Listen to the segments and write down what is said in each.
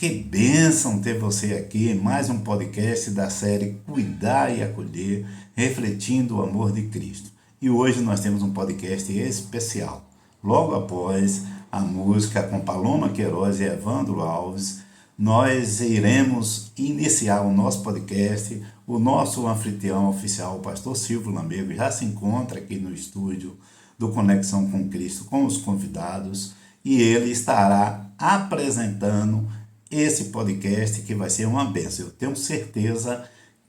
Que bênção ter você aqui em mais um podcast da série Cuidar e Acolher, refletindo o amor de Cristo. E hoje nós temos um podcast especial. Logo após a música com Paloma Queiroz e Evandro Alves, nós iremos iniciar o nosso podcast. O nosso anfitrião oficial, o pastor Silvio Lamego, já se encontra aqui no estúdio do Conexão com Cristo com os convidados e ele estará apresentando esse podcast que vai ser uma bênção. Eu tenho certeza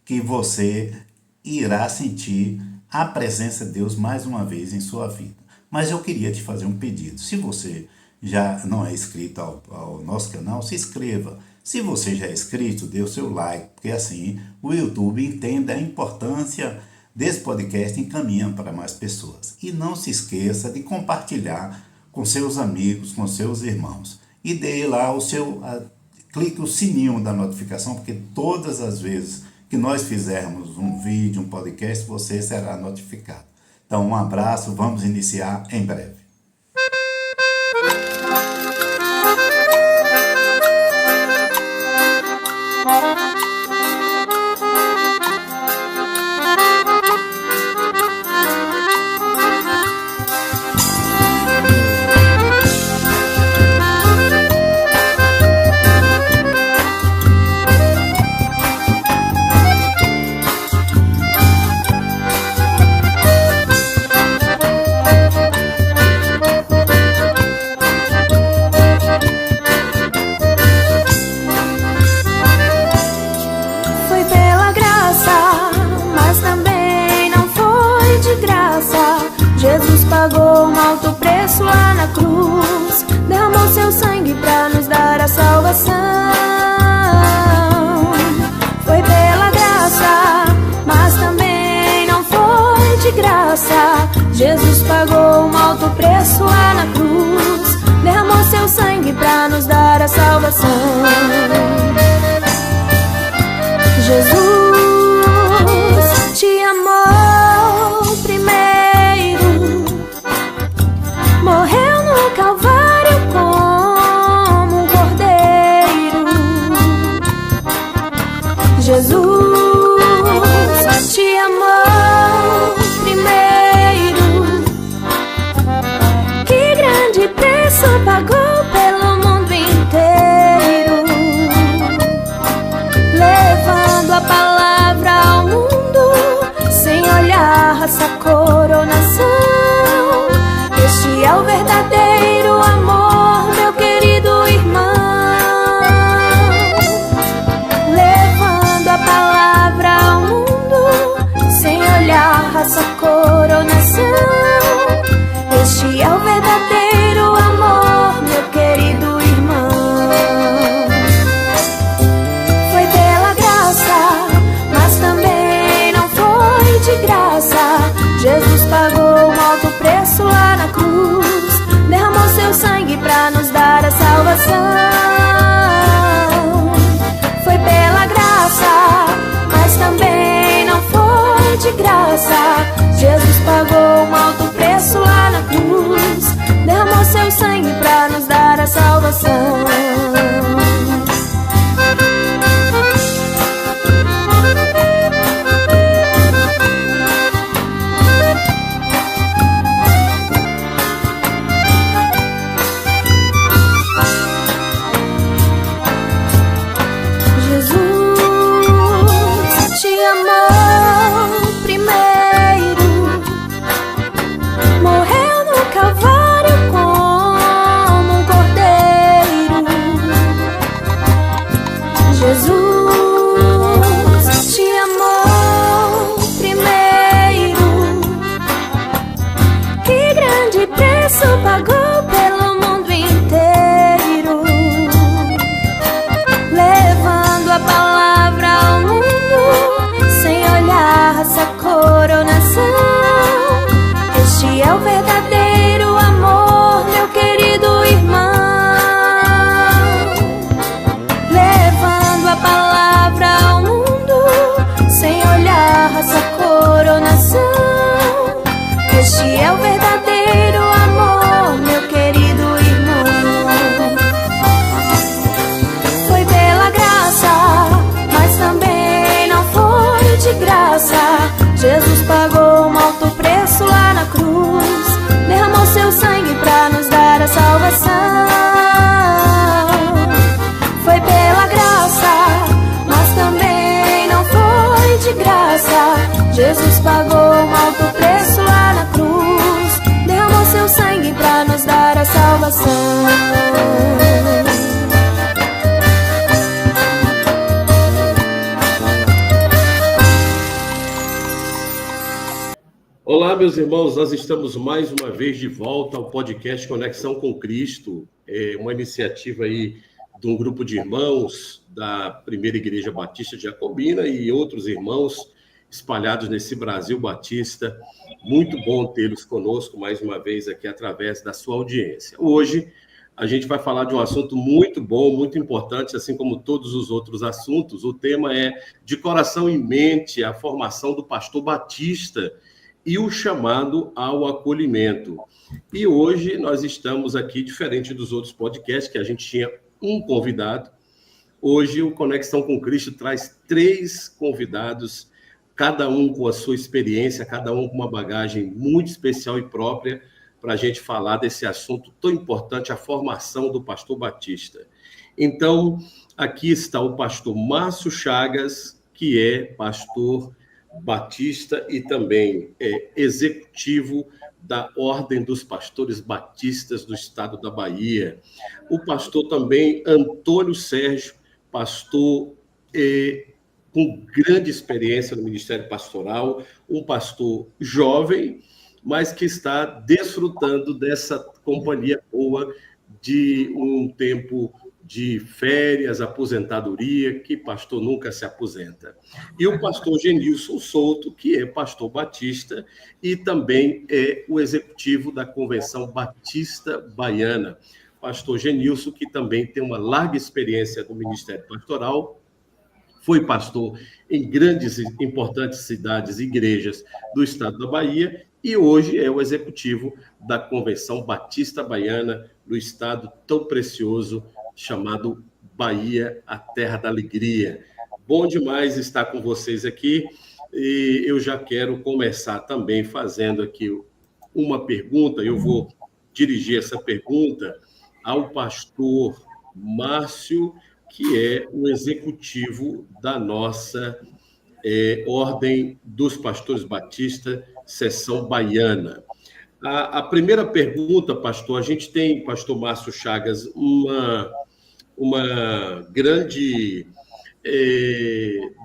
que você irá sentir a presença de Deus mais uma vez em sua vida. Mas eu queria te fazer um pedido. Se você já não é inscrito ao nosso canal, se inscreva. Se você já é inscrito, dê o seu like, porque assim o YouTube entende a importância desse podcast e encaminha para mais pessoas. E não se esqueça de compartilhar com seus amigos, com seus irmãos. E dê lá clique o sininho da notificação, porque todas as vezes que nós fizermos um vídeo, um podcast, você será notificado. Então, um abraço, vamos iniciar em breve. Jesus pagou um alto preço lá na cruz, derramou seu sangue pra nos dar a salvação. Foi pela graça, mas também não foi de graça. Jesus pagou um alto preço lá na cruz, derramou seu sangue pra nos dar a salvação. Jesus te amou primeiro, morreu no Calvário como um cordeiro. Jesus te amou primeiro, que grande preço pagou pelo mundo inteiro, levando a palavra ao mundo, sem olhar raça, coronação. Este é o verdadeiro amor, meu querido irmão, levando a palavra ao mundo, sem olhar raça, coronação. Este é o verdadeiro amor, meu querido irmão. Foi pela graça, mas também não foi de graça. Jesus pagou um alto preço lá na cruz, derramou seu sangue pra nos dar a salvação. Foi pela graça, mas também não foi de graça. Jesus pagou um alto preço lá na cruz, derramou seu sangue pra nos dar a salvação. Pagou pelo mundo inteiro, levando a palavra ao mundo, sem olhar raça, coronação. Este é o verdadeiro amor, meu querido irmão, levando a palavra Olá, meus irmãos, nós estamos mais uma vez de volta ao podcast Conexão com Cristo, uma iniciativa aí de um grupo de irmãos da Primeira Igreja Batista Jacobina e outros irmãos espalhados nesse Brasil Batista. Muito bom tê-los conosco mais uma vez aqui através da sua audiência. Hoje a gente vai falar de um assunto muito bom, muito importante, assim como todos os outros assuntos. O tema é De Coração em Mente, a formação do pastor batista e o chamado ao acolhimento. E hoje nós estamos aqui, diferente dos outros podcasts, que a gente tinha um convidado. Hoje o Conexão com Cristo traz 3 convidados, cada um com a sua experiência, cada um com uma bagagem muito especial e própria, para a gente falar desse assunto tão importante, a formação do pastor batista. Então, aqui está o pastor Márcio Chagas, que é pastor batista e também é executivo da Ordem dos Pastores Batistas do Estado da Bahia. O pastor também Antônio Sérgio, pastor com grande experiência no ministério pastoral, um pastor jovem, mas que está desfrutando dessa companhia boa de um tempo de férias, aposentadoria, que pastor nunca se aposenta. E o pastor Genilson Souto, que é pastor batista e também é o executivo da Convenção Batista Baiana. Pastor Genilson, que também tem uma larga experiência no ministério pastoral, foi pastor em grandes e importantes cidades e igrejas do estado da Bahia e hoje é o executivo da Convenção Batista Baiana no estado tão precioso chamado Bahia, a Terra da Alegria. Bom demais estar com vocês aqui e eu já quero começar também fazendo aqui uma pergunta. Eu vou dirigir essa pergunta ao pastor Márcio, que é o executivo da nossa Ordem dos Pastores Batistas, seção baiana. A primeira pergunta, pastor, a gente tem, pastor Márcio Chagas, uma grande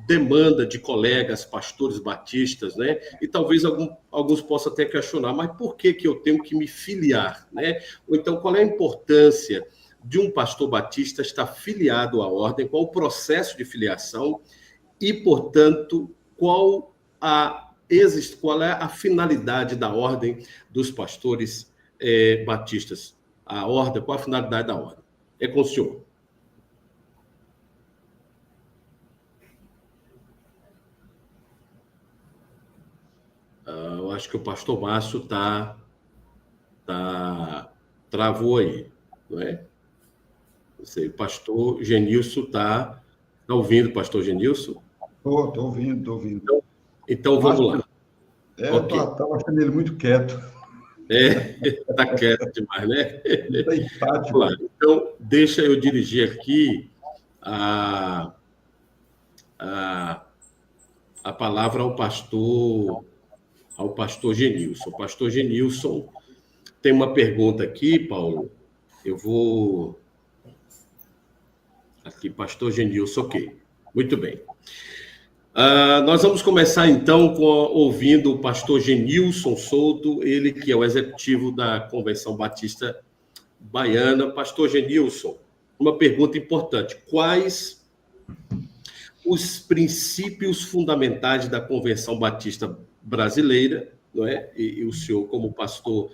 demanda de colegas pastores batistas, né? E talvez alguns possam até questionar, mas por que eu tenho que me filiar, né? Ou então, qual é a importância de um pastor batista estar filiado à ordem, qual o processo de filiação e, portanto, qual é a finalidade da ordem dos pastores batistas? A ordem, qual a finalidade da ordem? É com o senhor. Eu acho que o pastor Márcio travou aí, não é? O pastor Genilson está ouvindo, pastor Genilson? Estou ouvindo. Então vamos lá. Eu estava achando ele muito quieto. Está quieto demais, né? Está empático. Vamos lá. Então, deixa eu dirigir aqui a palavra ao pastor Genilson. O pastor Genilson tem uma pergunta aqui, Paulo. Eu vou... Aqui, pastor Genilson, ok. Muito bem. Nós vamos começar, então, ouvindo o pastor Genilson Souto, ele que é o executivo da Convenção Batista Baiana. Pastor Genilson, uma pergunta importante. Quais os princípios fundamentais da Convenção Batista Brasileira, não é? E o senhor, como pastor,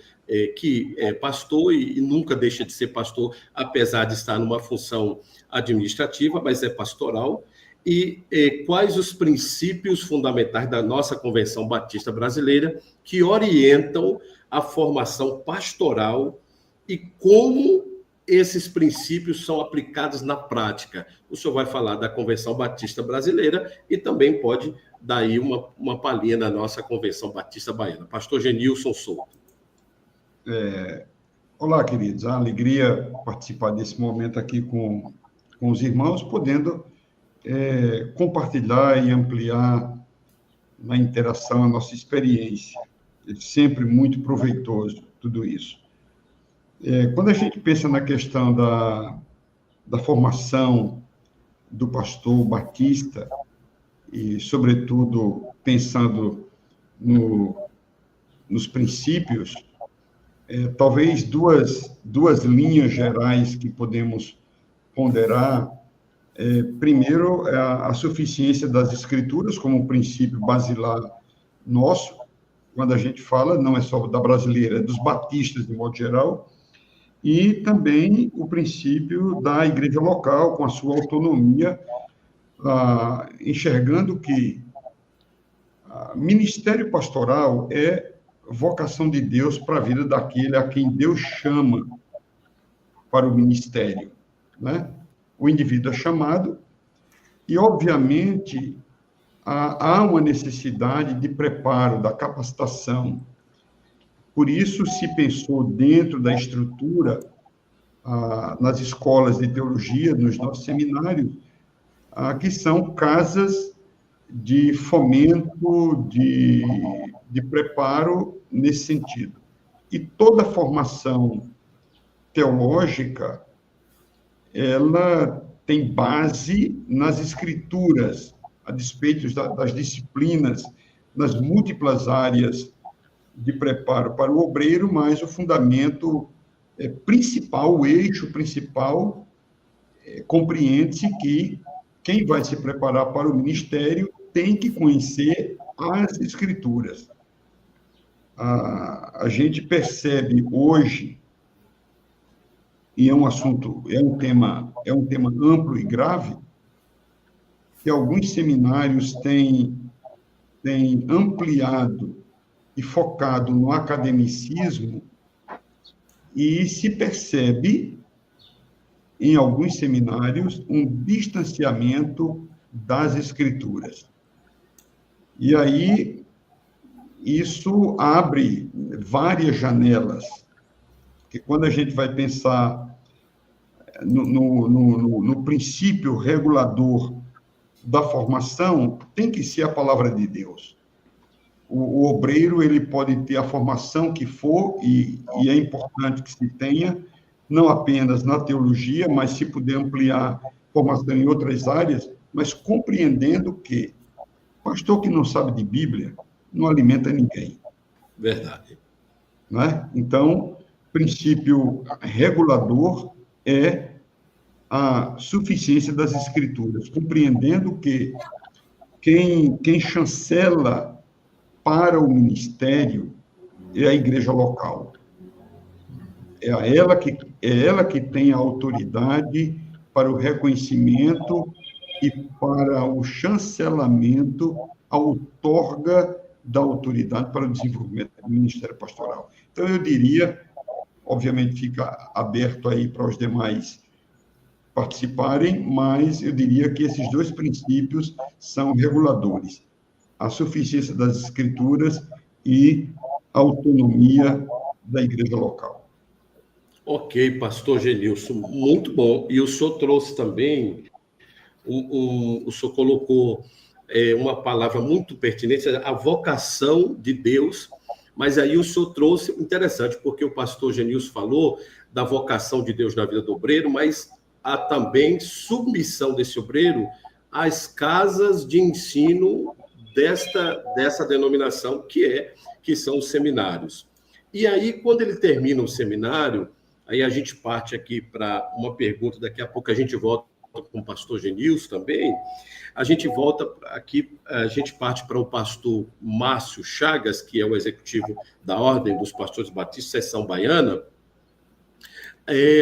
que é pastor e nunca deixa de ser pastor, apesar de estar numa função administrativa, mas é pastoral, e quais os princípios fundamentais da nossa Convenção Batista Brasileira que orientam a formação pastoral e como esses princípios são aplicados na prática. O senhor vai falar da Convenção Batista Brasileira e também pode dar aí uma palhinha da nossa Convenção Batista Baiana. Pastor Genilson Souto. Olá, queridos. É uma alegria participar desse momento aqui com os irmãos, podendo compartilhar e ampliar na interação a nossa experiência. É sempre muito proveitoso tudo isso. Quando a gente pensa na questão da formação do pastor batista, e, sobretudo, pensando nos princípios, talvez duas linhas gerais que podemos ponderar. Primeiro, a suficiência das Escrituras como um princípio basilar nosso. Quando a gente fala, não é só da brasileira, é dos batistas de modo geral, e também o princípio da igreja local, com a sua autonomia, enxergando que ministério pastoral é vocação de Deus para a vida daquele a quem Deus chama para o ministério, né? O indivíduo é chamado e, obviamente, há uma necessidade de preparo, da capacitação. Por isso se pensou dentro da estrutura, nas escolas de teologia, nos nossos seminários, que são casas de fomento, de preparo nesse sentido. E toda formação teológica, ela tem base nas Escrituras, a despeito das disciplinas, nas múltiplas áreas de preparo para o obreiro, mas o fundamento principal, o eixo principal, compreende-se que quem vai se preparar para o ministério tem que conhecer as Escrituras. A gente percebe hoje, e é um tema amplo e grave, que alguns seminários têm ampliado e focado no academicismo, e se percebe, em alguns seminários, um distanciamento das Escrituras. E aí, isso abre várias janelas, que quando a gente vai pensar no princípio regulador da formação, tem que ser a palavra de Deus. O obreiro, ele pode ter a formação que for, e é importante que se tenha, não apenas na teologia, mas se puder ampliar formação em outras áreas, mas compreendendo que pastor que não sabe de Bíblia não alimenta ninguém. Verdade. Não é? Então, princípio regulador é a suficiência das Escrituras, compreendendo que quem chancela para o ministério é a igreja local. É ela que tem a autoridade para o reconhecimento e para o chancelamento, a outorga da autoridade para o desenvolvimento do ministério pastoral. Então, eu diria, obviamente fica aberto aí para os demais participarem, mas eu diria que esses dois princípios são reguladores: a suficiência das Escrituras e a autonomia da igreja local. Ok, pastor Genilson, muito bom. E o senhor trouxe também, o senhor colocou uma palavra muito pertinente, a vocação de Deus, mas aí o senhor trouxe, interessante, porque o pastor Genilson falou da vocação de Deus na vida do obreiro, mas há também submissão desse obreiro às casas de ensino dessa denominação, que são os seminários. E aí, quando ele termina o seminário, aí a gente parte aqui para uma pergunta, daqui a pouco a gente volta com o pastor Genilson também, a gente volta aqui, a gente parte para o pastor Márcio Chagas, que é o executivo da Ordem dos Pastores Batistas, seção baiana.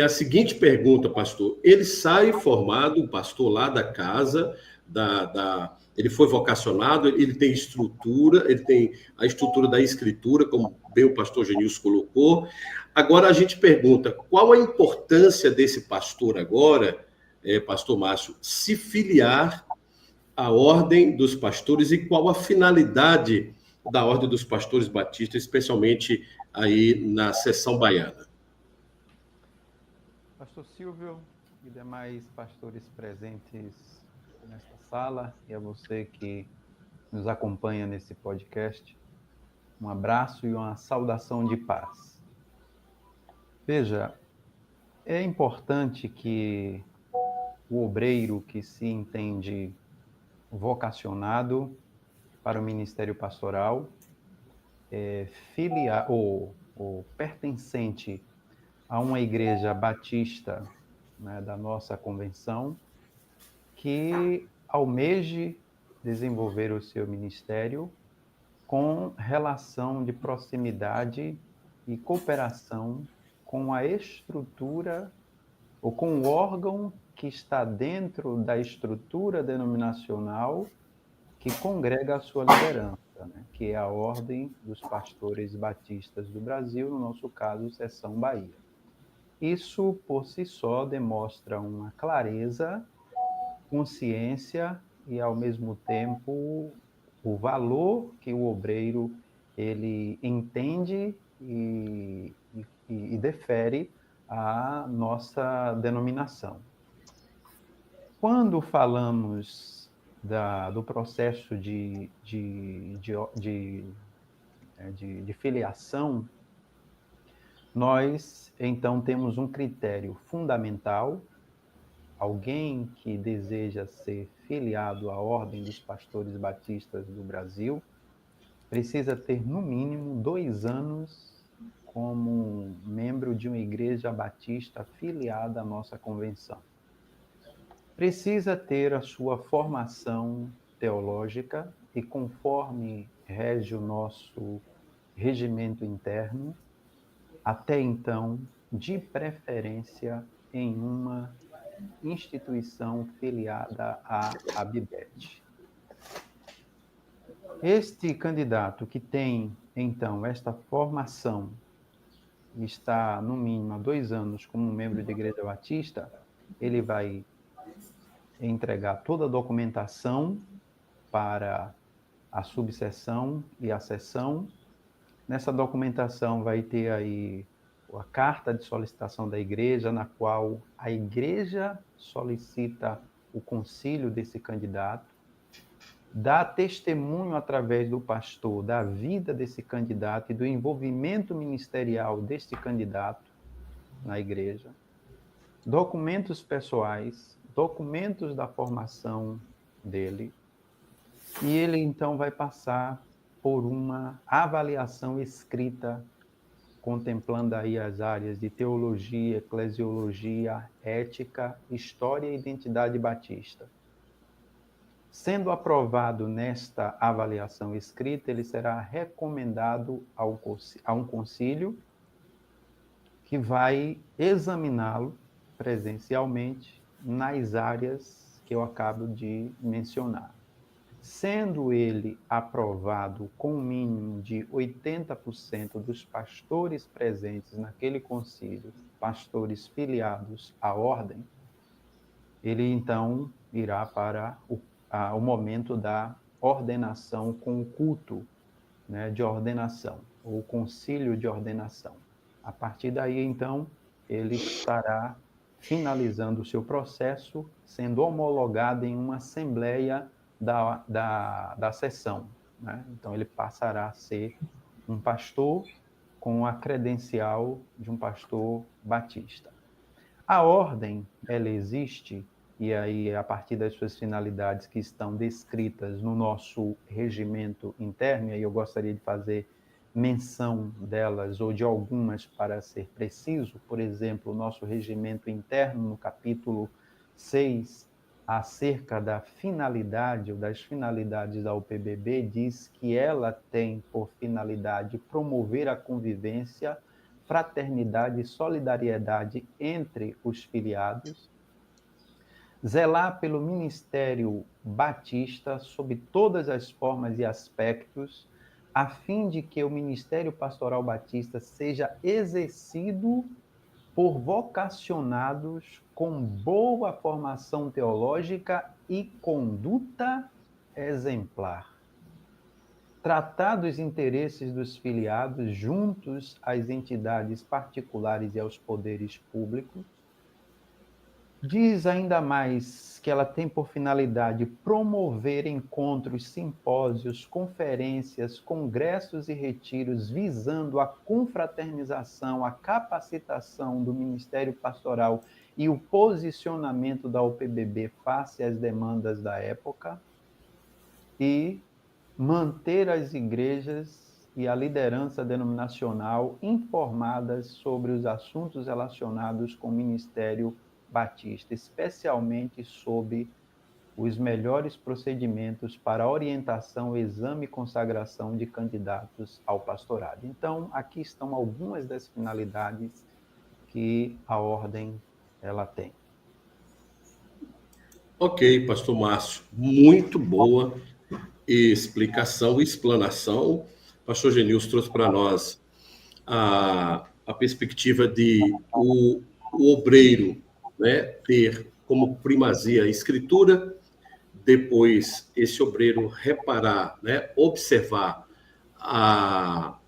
A seguinte pergunta, pastor: ele sai formado, um pastor lá da casa, ele foi vocacionado, ele tem estrutura, ele tem a estrutura da escritura, como bem o pastor Genilson colocou. Agora a gente pergunta, qual a importância desse pastor agora, pastor Márcio, se filiar à Ordem dos Pastores e qual a finalidade da Ordem dos Pastores Batistas, especialmente aí na seção baiana? Pastor Silvio e demais pastores presentes nesta sala, e a você que nos acompanha nesse podcast, um abraço e uma saudação de paz. Veja, é importante que o obreiro que se entende vocacionado para o ministério pastoral, ou pertencente a uma igreja batista, né, da nossa convenção, que almeje desenvolver o seu ministério com relação de proximidade e cooperação com a estrutura ou com o órgão que está dentro da estrutura denominacional que congrega a sua liderança, né? Que é a Ordem dos Pastores Batistas do Brasil, no nosso caso, Seção Bahia. Isso, por si só, demonstra uma clareza, consciência e, ao mesmo tempo, o valor que o obreiro ele entende e defere à nossa denominação. Quando falamos do processo de filiação, nós, então, temos um critério fundamental. Alguém que deseja ser filiado à Ordem dos Pastores Batistas do Brasil precisa ter, no mínimo, 2 anos como membro de uma igreja batista filiada à nossa convenção. Precisa ter a sua formação teológica e, conforme rege o nosso regimento interno, até então, de preferência em uma instituição filiada à ABBET. Este candidato que tem, então, esta formação e está, no mínimo, há 2 anos como membro de igreja batista, ele vai entregar toda a documentação para a subseção e a seção. Nessa documentação vai ter aí a carta de solicitação da igreja, na qual a igreja solicita o concílio desse candidato, dá testemunho através do pastor da vida desse candidato e do envolvimento ministerial deste candidato na igreja, documentos pessoais, documentos da formação dele, e ele então vai passar por uma avaliação escrita, contemplando aí as áreas de teologia, eclesiologia, ética, história e identidade batista. Sendo aprovado nesta avaliação escrita, ele será recomendado a um concílio que vai examiná-lo presencialmente nas áreas que eu acabo de mencionar. Sendo ele aprovado com um mínimo de 80% dos pastores presentes naquele concílio, pastores filiados à ordem, ele então irá para o momento da ordenação com o culto, né, de ordenação, ou concílio de ordenação. A partir daí, então, ele estará finalizando o seu processo, sendo homologado em uma assembleia da sessão, né? Então, ele passará a ser um pastor com a credencial de um pastor batista. A ordem, ela existe, e aí, a partir das suas finalidades que estão descritas no nosso regimento interno, e aí eu gostaria de fazer menção delas, ou de algumas para ser preciso. Por exemplo, o nosso regimento interno, no capítulo 6, acerca da finalidade ou das finalidades da UPBB, diz que ela tem por finalidade promover a convivência, fraternidade e solidariedade entre os filiados, zelar pelo ministério batista sob todas as formas e aspectos, a fim de que o ministério pastoral batista seja exercido por vocacionados com boa formação teológica e conduta exemplar. Tratar dos interesses dos filiados juntos às entidades particulares e aos poderes públicos. Diz ainda mais que ela tem por finalidade promover encontros, simpósios, conferências, congressos e retiros visando a confraternização, a capacitação do Ministério Pastoral e o posicionamento da UPBB face às demandas da época, e manter as igrejas e a liderança denominacional informadas sobre os assuntos relacionados com o Ministério Batista, especialmente sobre os melhores procedimentos para orientação, exame e consagração de candidatos ao pastorado. Então, aqui estão algumas das finalidades que a ordem ela tem. Ok, pastor Márcio, muito boa explicação e explanação. Pastor Genilson trouxe para nós a perspectiva de o obreiro, né, ter como primazia a escritura, depois esse obreiro reparar, né, observar a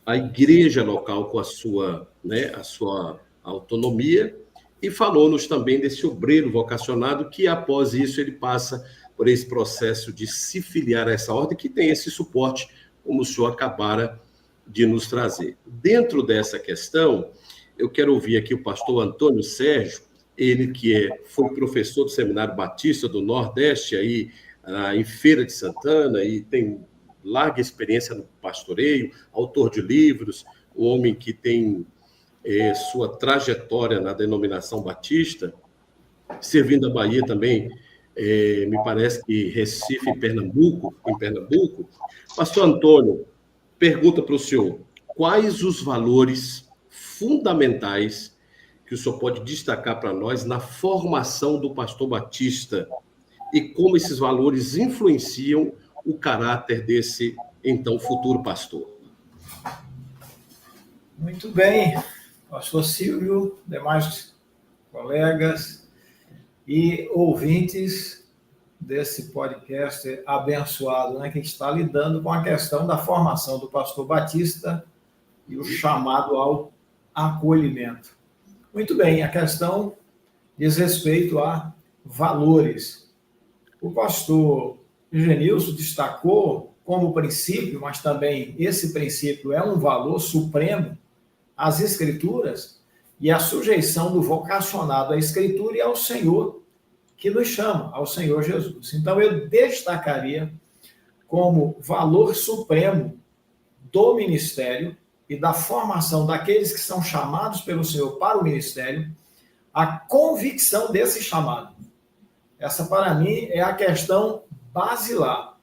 igreja local com a sua autonomia, e falou-nos também desse obreiro vocacionado que, após isso, ele passa por esse processo de se filiar a essa ordem, que tem esse suporte, como o senhor acabara de nos trazer. Dentro dessa questão, eu quero ouvir aqui o pastor Antônio Sérgio, ele que foi professor do Seminário Batista do Nordeste, aí, em Feira de Santana, e tem larga experiência no pastoreio, autor de livros, um homem que tem sua trajetória na denominação batista, servindo a Bahia também, me parece que Recife, em Pernambuco. Pastor Antônio, pergunta para o senhor, quais os valores fundamentais que o senhor pode destacar para nós na formação do pastor batista e como esses valores influenciam o caráter desse, então, futuro pastor? Muito bem, pastor Silvio, demais colegas e ouvintes desse podcast abençoado, né, que está lidando com a questão da formação do pastor batista e o chamado ao acolhimento. Muito bem, a questão diz respeito a valores. O pastor Genilson destacou como princípio, mas também esse princípio é um valor supremo, as Escrituras e a sujeição do vocacionado à Escritura e ao Senhor que nos chama, ao Senhor Jesus. Então, eu destacaria como valor supremo do ministério e da formação daqueles que são chamados pelo Senhor para o ministério, a convicção desse chamado. Essa, para mim, é a questão basilar.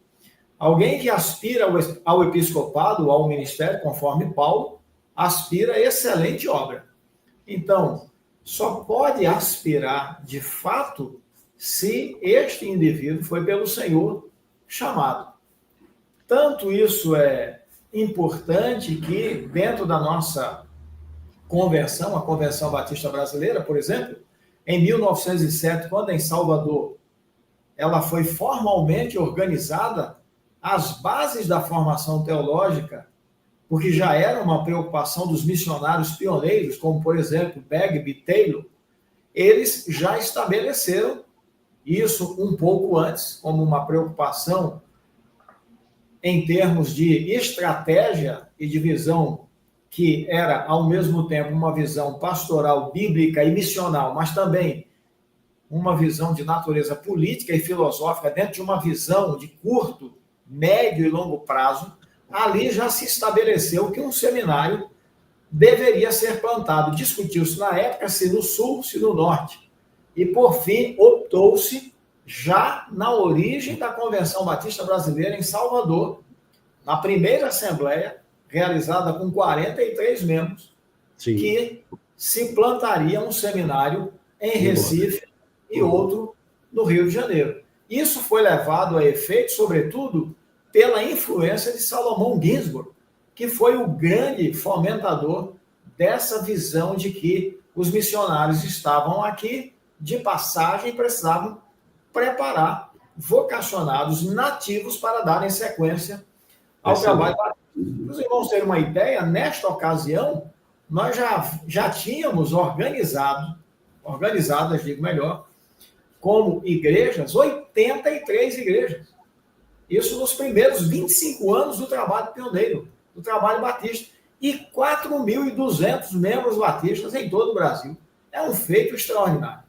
Alguém que aspira ao episcopado, ao ministério, conforme Paulo, aspira a excelente obra. Então, só pode aspirar, de fato, se este indivíduo foi pelo Senhor chamado. Tanto isso é importante que, dentro da nossa convenção, a Convenção Batista Brasileira, por exemplo, em 1907, quando em Salvador, ela foi formalmente organizada, as bases da formação teológica, porque já era uma preocupação dos missionários pioneiros, como, por exemplo, Bagby, Taylor, eles já estabeleceram isso um pouco antes, como uma preocupação em termos de estratégia e de visão, que era, ao mesmo tempo, uma visão pastoral, bíblica e missional, mas também uma visão de natureza política e filosófica, dentro de uma visão de curto, médio e longo prazo. Ali já se estabeleceu que um seminário deveria ser plantado. Discutiu-se na época se no sul, se no norte. E, por fim, optou-se, já na origem da Convenção Batista Brasileira, em Salvador, na primeira assembleia, realizada com 43 membros, sim, que se plantaria um seminário em Recife e outro no Rio de Janeiro. Isso foi levado a efeito, sobretudo, pela influência de Salomão Ginsburg, que foi o grande fomentador dessa visão de que os missionários estavam aqui de passagem e precisavam preparar vocacionados nativos para darem sequência ao trabalho. Para os irmãos terem uma ideia, nesta ocasião, nós já tínhamos organizadas, digo melhor, como igrejas, 83 igrejas. Isso nos primeiros 25 anos do trabalho pioneiro, do trabalho batista. E 4.200 membros batistas em todo o Brasil. É um feito extraordinário.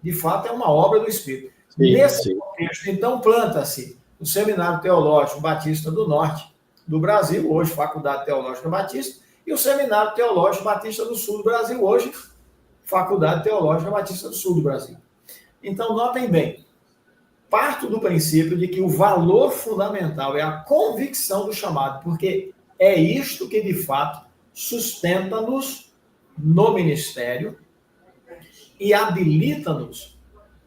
De fato, é uma obra do Espírito. Nesse contexto, então, planta-se o Seminário Teológico Batista do Norte, do Brasil, hoje Faculdade Teológica Batista, e o Seminário Teológico Batista do Sul do Brasil, hoje Faculdade Teológica Batista do Sul do Brasil. Então, notem bem, parto do princípio de que o valor fundamental é a convicção do chamado, porque é isto que, de fato, sustenta-nos no ministério e habilita-nos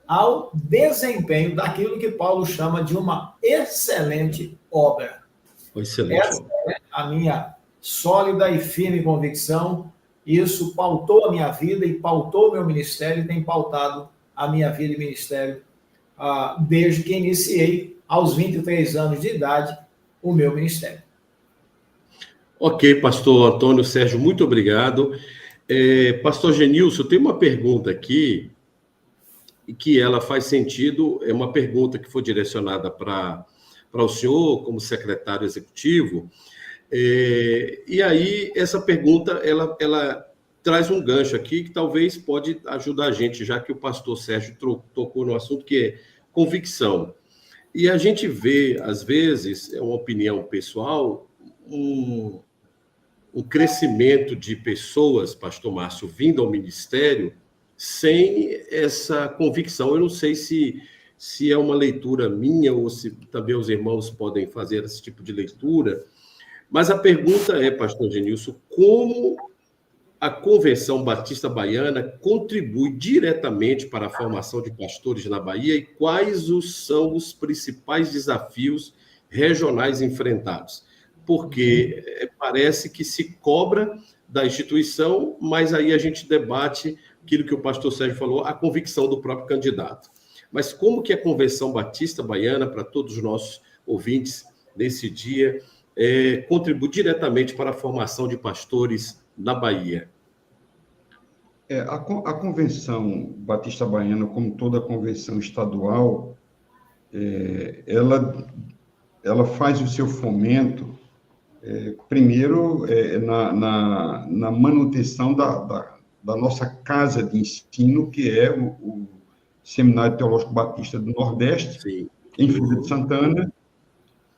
ao desempenho daquilo que Paulo chama de uma excelente obra. Excelente. Essa é a minha sólida e firme convicção. Isso pautou a minha vida e pautou o meu ministério e tem pautado a minha vida e ministério desde que iniciei, aos 23 anos de idade, o meu ministério. Ok, pastor Antônio Sérgio, muito obrigado. Pastor Genilson, tem uma pergunta aqui, e que ela faz sentido, é uma pergunta que foi direcionada para o senhor, como secretário executivo, e aí essa pergunta, ela traz um gancho aqui, que talvez pode ajudar a gente, já que o pastor Sérgio tocou no assunto, que é convicção. E a gente vê, às vezes, é uma opinião pessoal, um crescimento de pessoas, pastor Márcio, vindo ao ministério, sem essa convicção. Eu não sei se é uma leitura minha ou se também os irmãos podem fazer esse tipo de leitura, mas a pergunta é, pastor Genilson, como a Convenção Batista Baiana contribui diretamente para a formação de pastores na Bahia e quais são os principais desafios regionais enfrentados? Porque parece que se cobra da instituição, mas aí a gente debate aquilo que o pastor Sérgio falou, a convicção do próprio candidato. Mas como que a Convenção Batista Baiana, para todos os nossos ouvintes nesse dia, contribui diretamente para a formação de pastores na Bahia? A Convenção Batista Baiana, como toda convenção estadual, ela faz o seu fomento, primeiro, na manutenção da nossa casa de ensino, que é o Seminário Teológico Batista do Nordeste, sim, em Feira de Santana,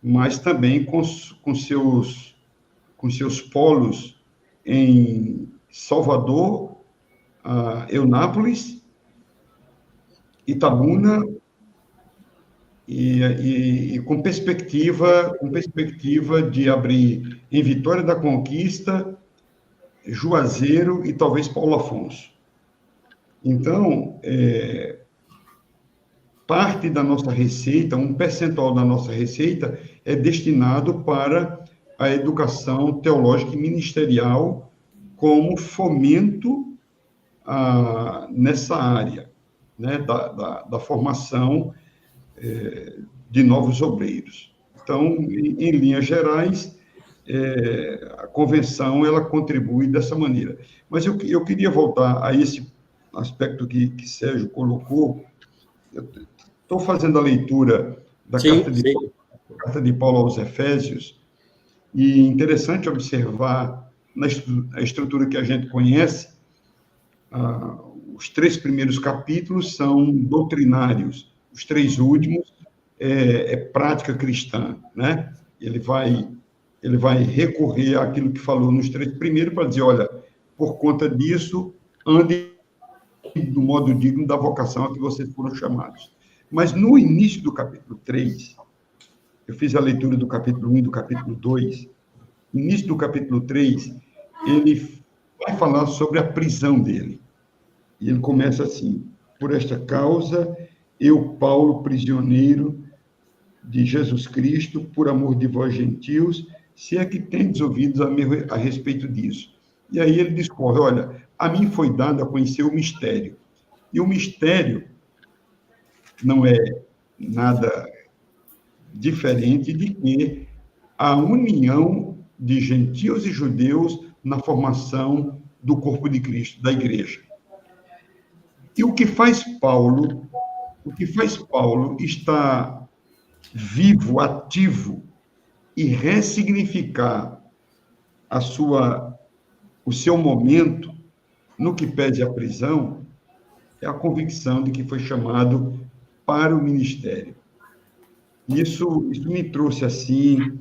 mas também com seus polos em Salvador, Eunápolis, Itabuna, e com perspectiva de abrir em Vitória da Conquista, Juazeiro e talvez Paulo Afonso. Então, parte da nossa receita, um percentual da nossa receita é destinado para a educação teológica e ministerial como fomento nessa área, né, da formação de novos obreiros. Então, em linhas gerais, a convenção ela contribui dessa maneira. Mas eu queria voltar a esse aspecto que Sérgio colocou. Estou fazendo a leitura da carta de Paulo aos Efésios, e é interessante observar na estrutura que a gente conhece, os 3 primeiros capítulos são doutrinários, os 3 últimos é prática cristã, né? Ele vai recorrer àquilo que falou nos 3 primeiros para dizer, olha, por conta disso, ande do modo digno da vocação a que vocês foram chamados. Mas no início do capítulo 3, eu fiz a leitura do capítulo 1 e do capítulo 2, no início do capítulo 3, ele vai falar sobre a prisão dele. E ele começa assim, por esta causa, eu, Paulo, prisioneiro de Jesus Cristo, por amor de vós, gentios, se é que tendes ouvidos a respeito disso. E aí ele discorre, olha, a mim foi dado a conhecer o mistério. E o mistério não é nada diferente de que a união de gentios e judeus na formação do corpo de Cristo, da igreja. E o que faz Paulo está vivo, ativo, e ressignificar o seu momento no que pede a prisão, é a convicção de que foi chamado para o ministério. Isso me trouxe, assim,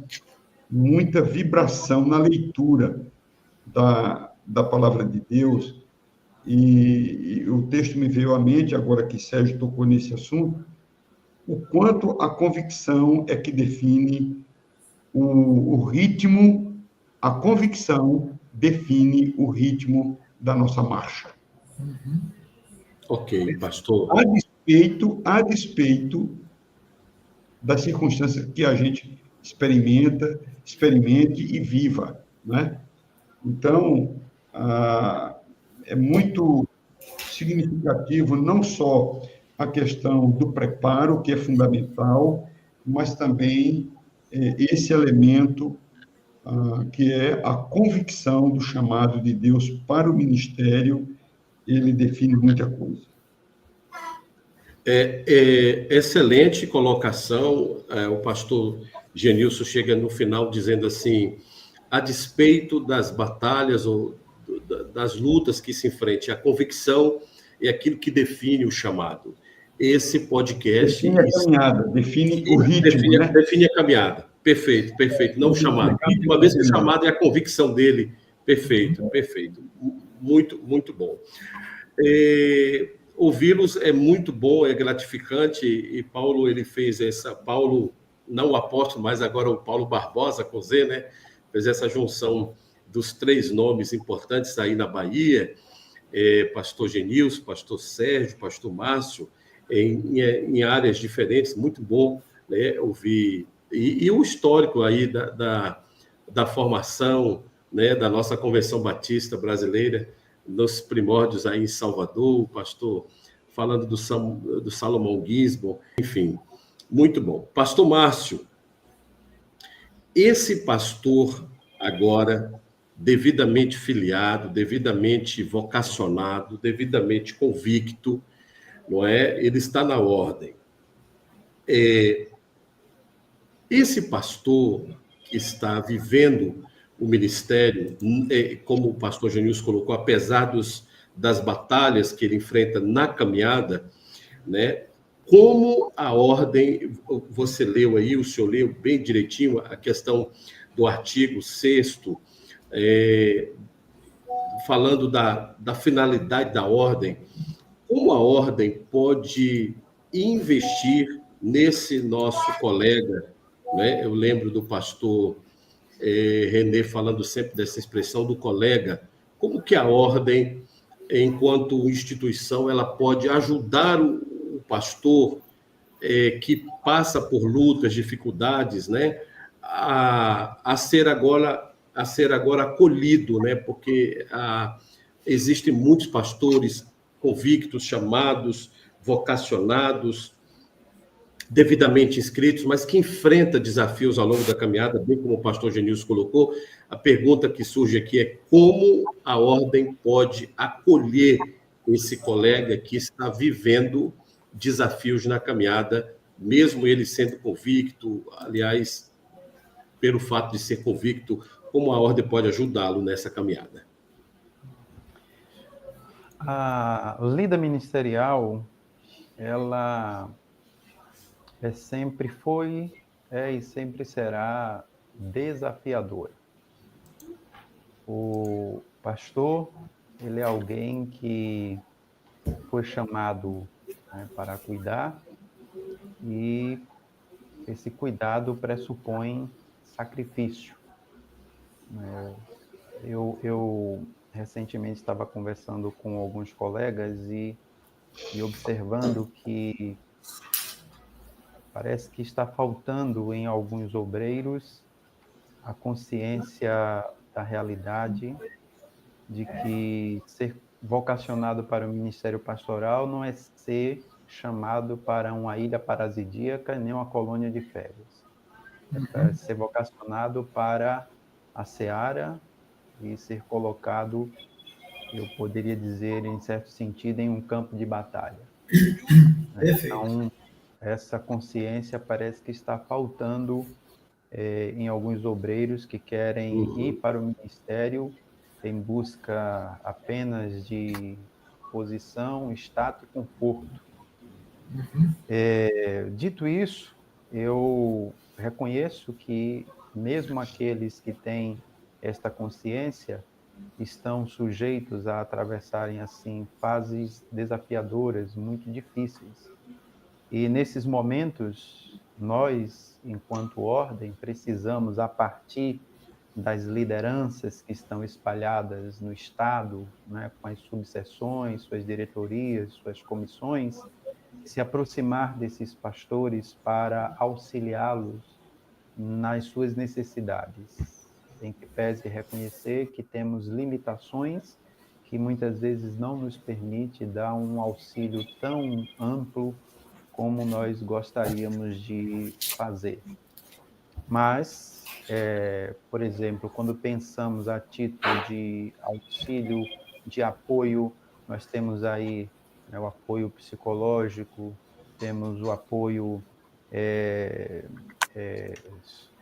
muita vibração na leitura da palavra de Deus, e o texto me veio à mente, agora que Sérgio tocou nesse assunto, o quanto a convicção é que define o ritmo, a convicção define o ritmo da nossa marcha. Ok, pastor. A despeito das circunstâncias que a gente experimente e viva, né? Então, é muito significativo não só a questão do preparo, que é fundamental, mas também esse elemento que é a convicção do chamado de Deus para o ministério, ele define muita coisa. Excelente colocação. O pastor Genilson chega no final dizendo assim, a despeito das batalhas ou das lutas que se enfrente, a convicção é aquilo que define o chamado. Esse podcast... Define a caminhada, define o ritmo, né? Define a caminhada. Perfeito, perfeito. Não o chamado. Uma vez que o chamado é a convicção dele. Perfeito, perfeito. Muito, muito bom. Ouvi-los é muito bom, é gratificante, e Paulo, ele fez essa... Paulo, não o apóstolo, mas agora o Paulo Barbosa, com Z, né? Fez essa junção dos 3 nomes importantes aí na Bahia, pastor Genilson, pastor Sérgio, pastor Márcio, em áreas diferentes, muito bom, né, ouvir, e o histórico aí da formação, né, da nossa Convenção Batista Brasileira, nos primórdios aí em Salvador, o pastor falando do Salomão Gisborne, enfim, muito bom. Pastor Márcio, esse pastor agora devidamente filiado, devidamente vocacionado, devidamente convicto, não é? Ele está na ordem. Esse pastor que está vivendo o ministério, como o pastor Genilson colocou, apesar das batalhas que ele enfrenta na caminhada, né? Como a ordem, você leu aí, o senhor leu bem direitinho a questão do artigo 6º, falando da finalidade da ordem, como a ordem pode investir nesse nosso colega, né? Eu lembro do pastor René falando sempre dessa expressão do colega, como que a ordem, enquanto instituição, ela pode ajudar o pastor que passa por lutas, dificuldades, né? A ser agora acolhido, né? Porque existem muitos pastores convictos, chamados, vocacionados, devidamente inscritos, mas que enfrenta desafios ao longo da caminhada, bem como o pastor Genilson colocou. A pergunta que surge aqui é como a ordem pode acolher esse colega que está vivendo desafios na caminhada, mesmo ele sendo convicto, aliás, pelo fato de ser convicto, como a ordem pode ajudá-lo nessa caminhada? A lida ministerial, ela sempre foi, e sempre será desafiadora. O pastor, ele é alguém que foi chamado, né, para cuidar, e esse cuidado pressupõe sacrifício. Eu recentemente estava conversando com alguns colegas e observando que parece que está faltando em alguns obreiros a consciência da realidade de que ser vocacionado para o ministério pastoral não é ser chamado para uma ilha paradisíaca nem uma colônia de férias. É ser vocacionado para a seara e ser colocado, eu poderia dizer, em certo sentido, em um campo de batalha. Então, essa consciência parece que está faltando em alguns obreiros que querem ir para o ministério em busca apenas de posição, status e conforto. Dito isso, eu reconheço que mesmo aqueles que têm esta consciência estão sujeitos a atravessarem assim fases desafiadoras, muito difíceis. E nesses momentos, nós, enquanto ordem, precisamos, a partir das lideranças que estão espalhadas no Estado, né, com as subseções, suas diretorias, suas comissões, se aproximar desses pastores para auxiliá-los nas suas necessidades. Em que pese reconhecer que temos limitações que muitas vezes não nos permite dar um auxílio tão amplo como nós gostaríamos de fazer. Mas, por exemplo, quando pensamos a título de auxílio, de apoio, nós temos aí, né, o apoio psicológico, temos o apoio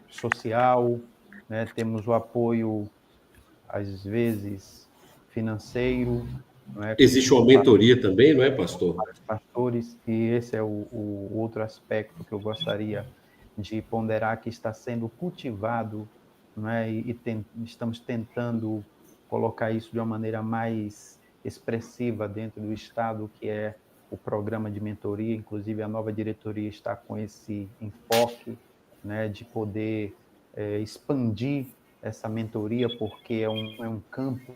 social, né, temos o apoio, às vezes, financeiro. Não é? Existe uma mentoria também, não é, pastor? Para os pastores, e esse é o outro aspecto que eu gostaria de ponderar, que está sendo cultivado, não é? Estamos tentando colocar isso de uma maneira mais expressiva dentro do Estado, que é o programa de mentoria. Inclusive, a nova diretoria está com esse enfoque, né, de poder expandir essa mentoria, porque é um campo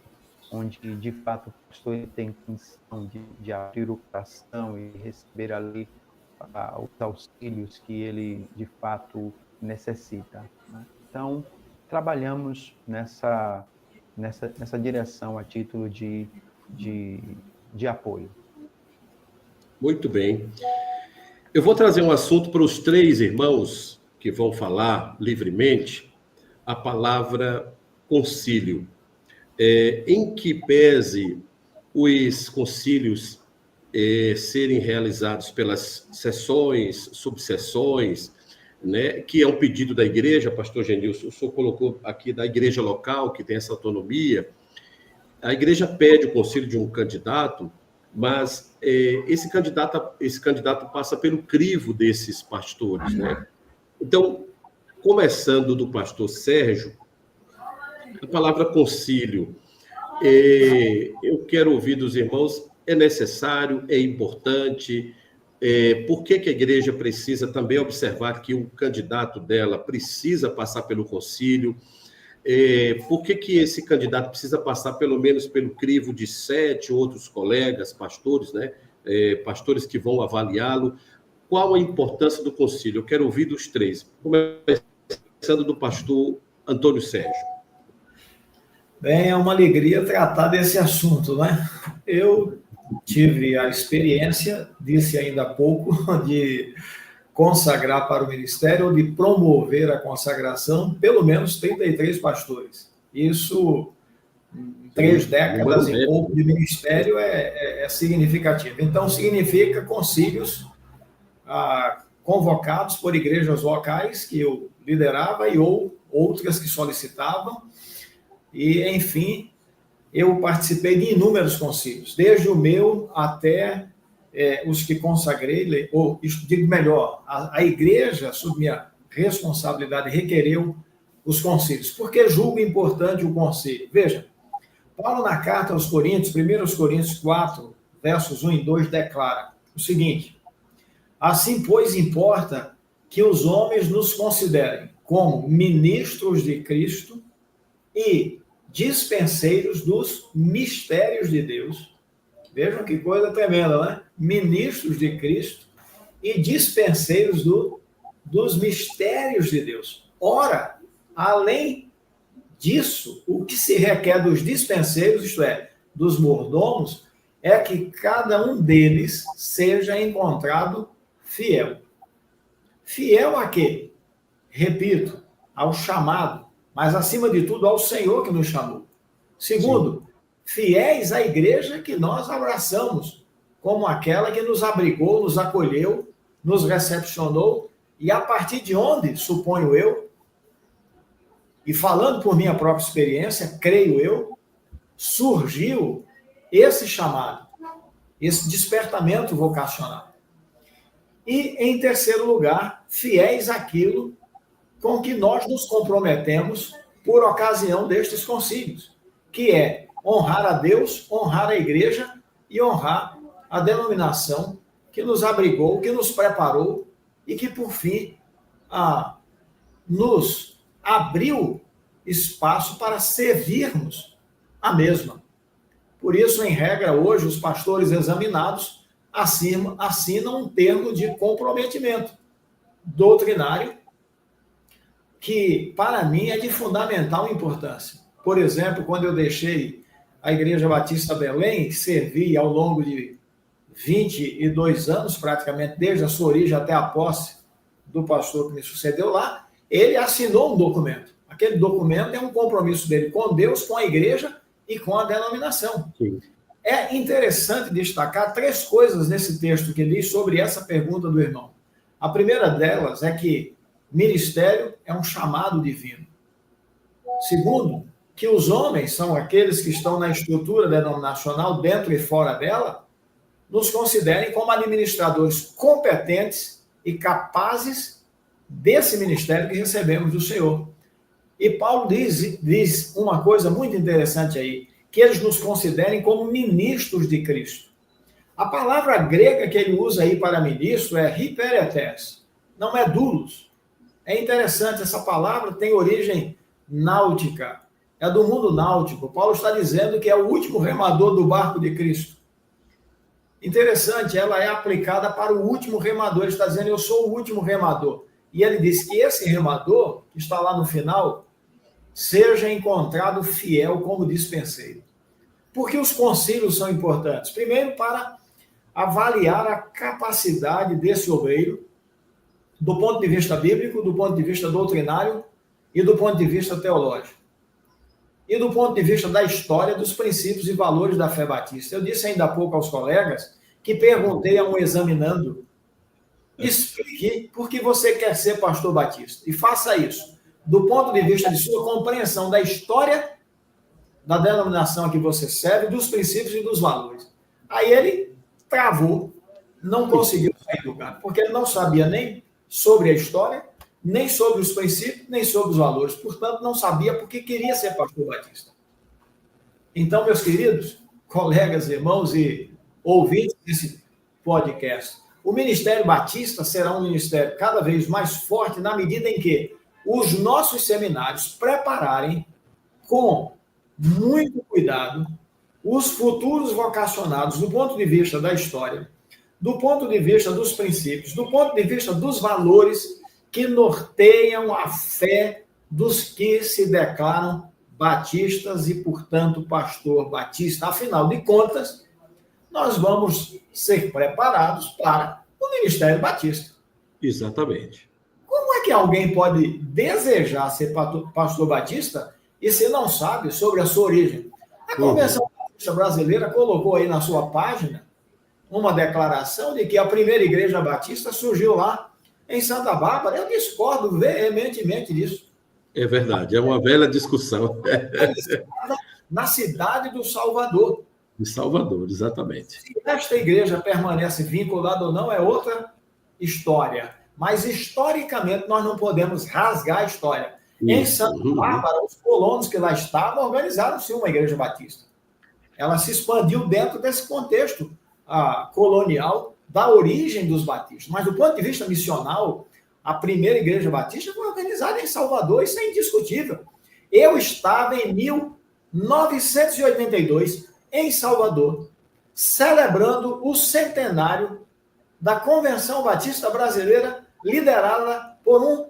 onde, de fato, o pastor tem condição de abrir o coração e receber ali os auxílios que ele, de fato, necessita. Né? Então, trabalhamos nessa direção a título de apoio. Muito bem. Eu vou trazer um assunto para os 3 irmãos que vão falar livremente, a palavra concílio. Em que pese os concílios serem realizados pelas seções, subseções, né, que é um pedido da igreja, pastor Genilson, o senhor colocou aqui da igreja local, que tem essa autonomia. A igreja pede o concílio de um candidato, mas esse candidato passa pelo crivo desses pastores, né? Então, começando do pastor Sérgio, a palavra concílio, eu quero ouvir dos irmãos, é necessário, é importante, por que a igreja precisa também observar que o candidato dela precisa passar pelo concílio, por que esse candidato precisa passar pelo menos pelo crivo de 7 outros colegas, pastores, né? Pastores que vão avaliá-lo. Qual a importância do concílio? Eu quero ouvir dos 3, começando do pastor Antônio Sérgio. Bem, é uma alegria tratar desse assunto, né? Eu tive a experiência, disse ainda há pouco, de consagrar para o ministério, de promover a consagração, pelo menos 33 pastores. Isso, em 3 décadas e pouco de ministério, é significativo. Então, significa concílios convocados por igrejas locais que eu liderava e outras que solicitavam. E, enfim, eu participei de inúmeros concílios, desde o meu até os que consagrei, ou digo melhor, a igreja, sob minha responsabilidade, requereu os concílios, porque julgo importante o concílio. Veja, Paulo, na carta aos Coríntios, 1 Coríntios 4, versos 1 e 2, declara o seguinte: assim, pois, importa que os homens nos considerem como ministros de Cristo e dispenseiros dos mistérios de Deus. Vejam que coisa tremenda, né? Ministros de Cristo e dispenseiros dos mistérios de Deus. Ora, além disso, o que se requer dos dispenseiros, isto é, dos mordomos, é que cada um deles seja encontrado fiel. Fiel a quê? Repito, ao chamado, mas, acima de tudo, ao Senhor que nos chamou. Segundo, fiéis à igreja que nós abraçamos, como aquela que nos abrigou, nos acolheu, nos recepcionou, e a partir de onde, suponho eu, e falando por minha própria experiência, creio eu, surgiu esse chamado, esse despertamento vocacional. E, em terceiro lugar, fiéis àquilo com que nós nos comprometemos por ocasião destes concílios, que é honrar a Deus, honrar a igreja e honrar a denominação que nos abrigou, que nos preparou e que, por fim, nos abriu espaço para servirmos a mesma. Por isso, em regra, hoje, os pastores examinados assinam um termo de comprometimento doutrinário que, para mim, é de fundamental importância. Por exemplo, quando eu deixei a Igreja Batista Belém, que servi ao longo de 22 anos, praticamente, desde a sua origem até a posse do pastor que me sucedeu lá, ele assinou um documento. Aquele documento é um compromisso dele com Deus, com a igreja e com a denominação. Sim. É interessante destacar 3 coisas nesse texto que diz sobre essa pergunta do irmão. A primeira delas é que ministério é um chamado divino. Segundo, que os homens são aqueles que estão na estrutura denominacional, dentro e fora dela, nos considerem como administradores competentes e capazes desse ministério que recebemos do Senhor. E Paulo diz uma coisa muito interessante aí, que eles nos considerem como ministros de Cristo. A palavra grega que ele usa aí para ministro é hyperetes, não é doulos. É interessante, essa palavra tem origem náutica, é do mundo náutico. Paulo está dizendo que é o último remador do barco de Cristo. Interessante, ela é aplicada para o último remador. Ele está dizendo, eu sou o último remador. E ele diz que esse remador, que está lá no final, seja encontrado fiel como dispenseiro. Por que os concílios são importantes? Primeiro, para avaliar a capacidade desse obreiro, do ponto de vista bíblico, do ponto de vista doutrinário e do ponto de vista teológico. E do ponto de vista da história, dos princípios e valores da fé batista. Eu disse ainda há pouco aos colegas que perguntei a um examinando, explique por que você quer ser pastor batista. E faça isso do ponto de vista de sua compreensão da história da denominação a que você serve, dos princípios e dos valores. Aí ele travou, não conseguiu sair do lugar, porque ele não sabia nem sobre a história, nem sobre os princípios, nem sobre os valores. Portanto, não sabia porque queria ser pastor batista. Então, meus queridos colegas, irmãos e ouvintes desse podcast, o Ministério Batista será um ministério cada vez mais forte na medida em que os nossos seminários prepararem com muito cuidado os futuros vocacionados do ponto de vista da história, do ponto de vista dos princípios, do ponto de vista dos valores que norteiam a fé dos que se declaram batistas e, portanto, pastor batista. Afinal de contas, nós vamos ser preparados para o Ministério Batista. Exatamente. Como é que alguém pode desejar ser pastor batista e se não sabe sobre a sua origem? A Convenção Batista Brasileira colocou aí na sua página uma declaração de que a primeira igreja batista surgiu lá em Santa Bárbara. Eu discordo veementemente disso. É verdade, é uma velha discussão. Na cidade do Salvador. De Salvador, exatamente. Se esta igreja permanece vinculada ou não é outra história. Mas, historicamente, nós não podemos rasgar a história. Em Santa Bárbara, os colonos que lá estavam organizaram-se uma igreja batista. Ela se expandiu dentro desse contexto colonial da origem dos batistas. Mas, do ponto de vista missional, a primeira igreja batista foi organizada em Salvador, isso é indiscutível. Eu estava em 1982, em Salvador, celebrando o centenário da Convenção Batista Brasileira, liderada por um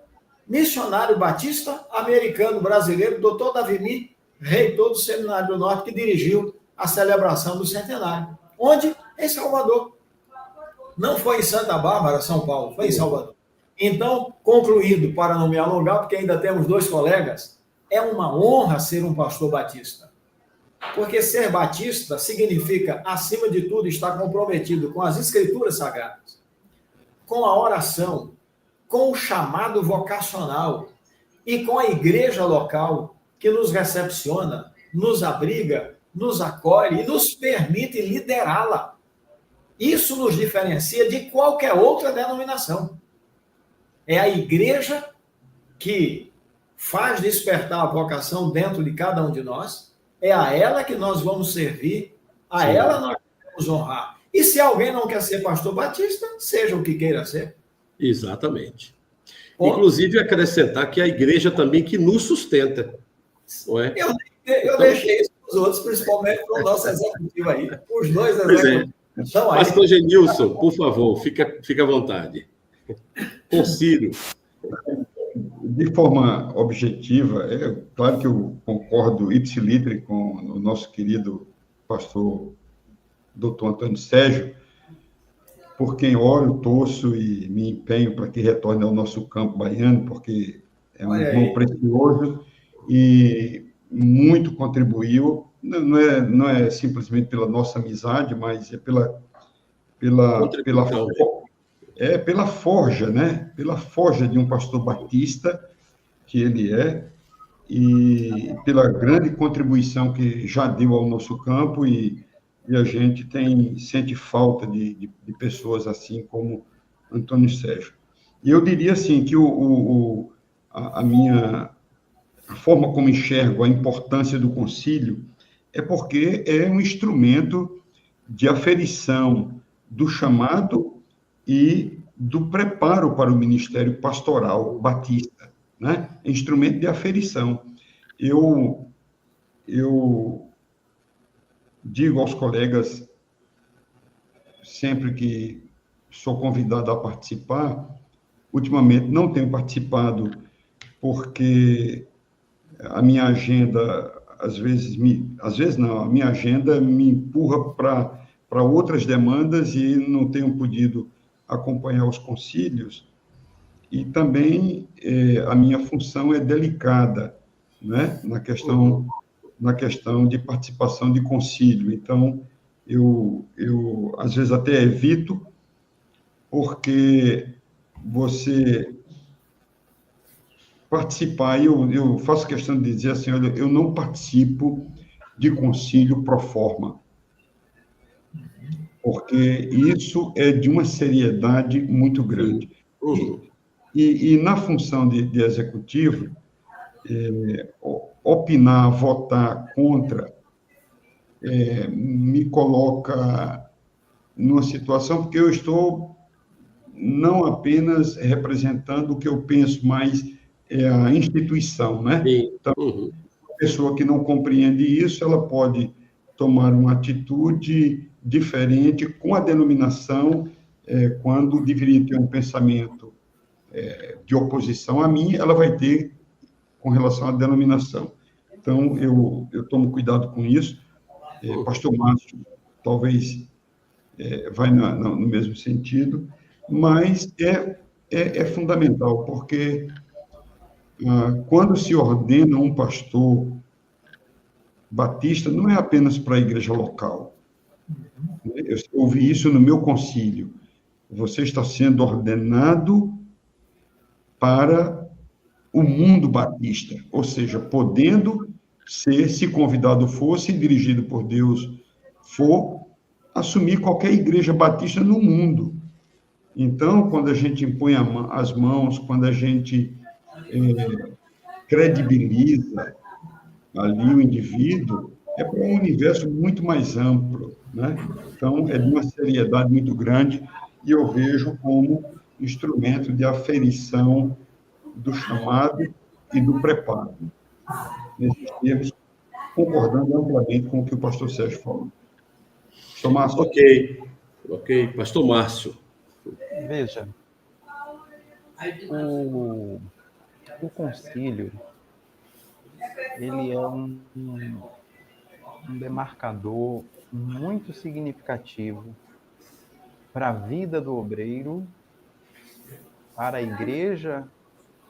missionário batista americano brasileiro, Dr. Davini, reitor do Seminário do Norte, que dirigiu a celebração do centenário. Onde? Em Salvador. Não foi em Santa Bárbara, São Paulo, foi em Salvador. Então, concluindo, para não me alongar, porque ainda temos 2 colegas, é uma honra ser um pastor batista. Porque ser batista significa, acima de tudo, estar comprometido com as escrituras sagradas, com a oração, com o chamado vocacional e com a igreja local que nos recepciona, nos abriga, nos acolhe e nos permite liderá-la. Isso nos diferencia de qualquer outra denominação. É a igreja que faz despertar a vocação dentro de cada um de nós, é a ela que nós vamos servir, a Sim. ela nós vamos honrar. E se alguém não quer ser pastor batista, seja o que queira ser. Exatamente. Ponto. Inclusive, acrescentar que a igreja também que nos sustenta, não é? Eu deixei isso para os outros, principalmente para o nosso executivo aí. Os dois Pois é. executivos estão aí. Pastor Genilson, por favor, fica à vontade. Concílio. De forma objetiva, é claro que eu concordo ipsiliter com o nosso querido pastor Dr. Antônio Sérgio, por quem oro, torço e me empenho para que retorne ao nosso campo baiano, porque é um irmão precioso e muito contribuiu, não é simplesmente pela nossa amizade, mas é pela forja, né? Pela forja de um pastor batista que ele é, e pela grande contribuição que já deu ao nosso campo, e a gente sente falta de pessoas assim como Antônio Sérgio. E eu diria assim que a forma como enxergo a importância do concílio é porque é um instrumento de aferição do chamado e do preparo para o ministério pastoral batista, né? É instrumento de aferição. Eu digo aos colegas, sempre que sou convidado a participar, ultimamente não tenho participado porque a minha agenda, às vezes não, a minha agenda me empurra para outras demandas e não tenho podido acompanhar os concílios, e também a minha função é delicada, né, na questão de participação de concílio. Então, eu às vezes até evito, porque você participar, eu faço questão de dizer assim, olha, eu não participo de concílio pro forma, porque isso é de uma seriedade muito grande. E na função de executivo, opinar, votar contra, me coloca numa situação, porque eu estou não apenas representando o que eu penso, mas a instituição, né? Então, a pessoa que não compreende isso, ela pode tomar uma atitude diferente com a denominação, quando deveria ter um pensamento de oposição a mim, ela vai ter com relação à denominação. Então, eu tomo cuidado com isso. Pastor Márcio, talvez, vai no mesmo sentido, mas é fundamental, porque quando se ordena um pastor batista, não é apenas para a igreja local. Eu ouvi isso no meu concílio. Você está sendo ordenado para o mundo batista, ou seja, podendo ser, se convidado for, se dirigido por Deus for, assumir qualquer igreja batista no mundo. Então, quando a gente impõe as mãos, quando a gente credibiliza ali o indivíduo, é para um universo muito mais amplo, né? Então, é de uma seriedade muito grande, e eu vejo como instrumento de aferição do chamado e do preparo. Nesses termos, concordando amplamente com o que o pastor Sérgio falou. Pastor Márcio. Ok. Pastor Márcio. Veja, o concílio, ele é um demarcador muito significativo para a vida do obreiro, para a igreja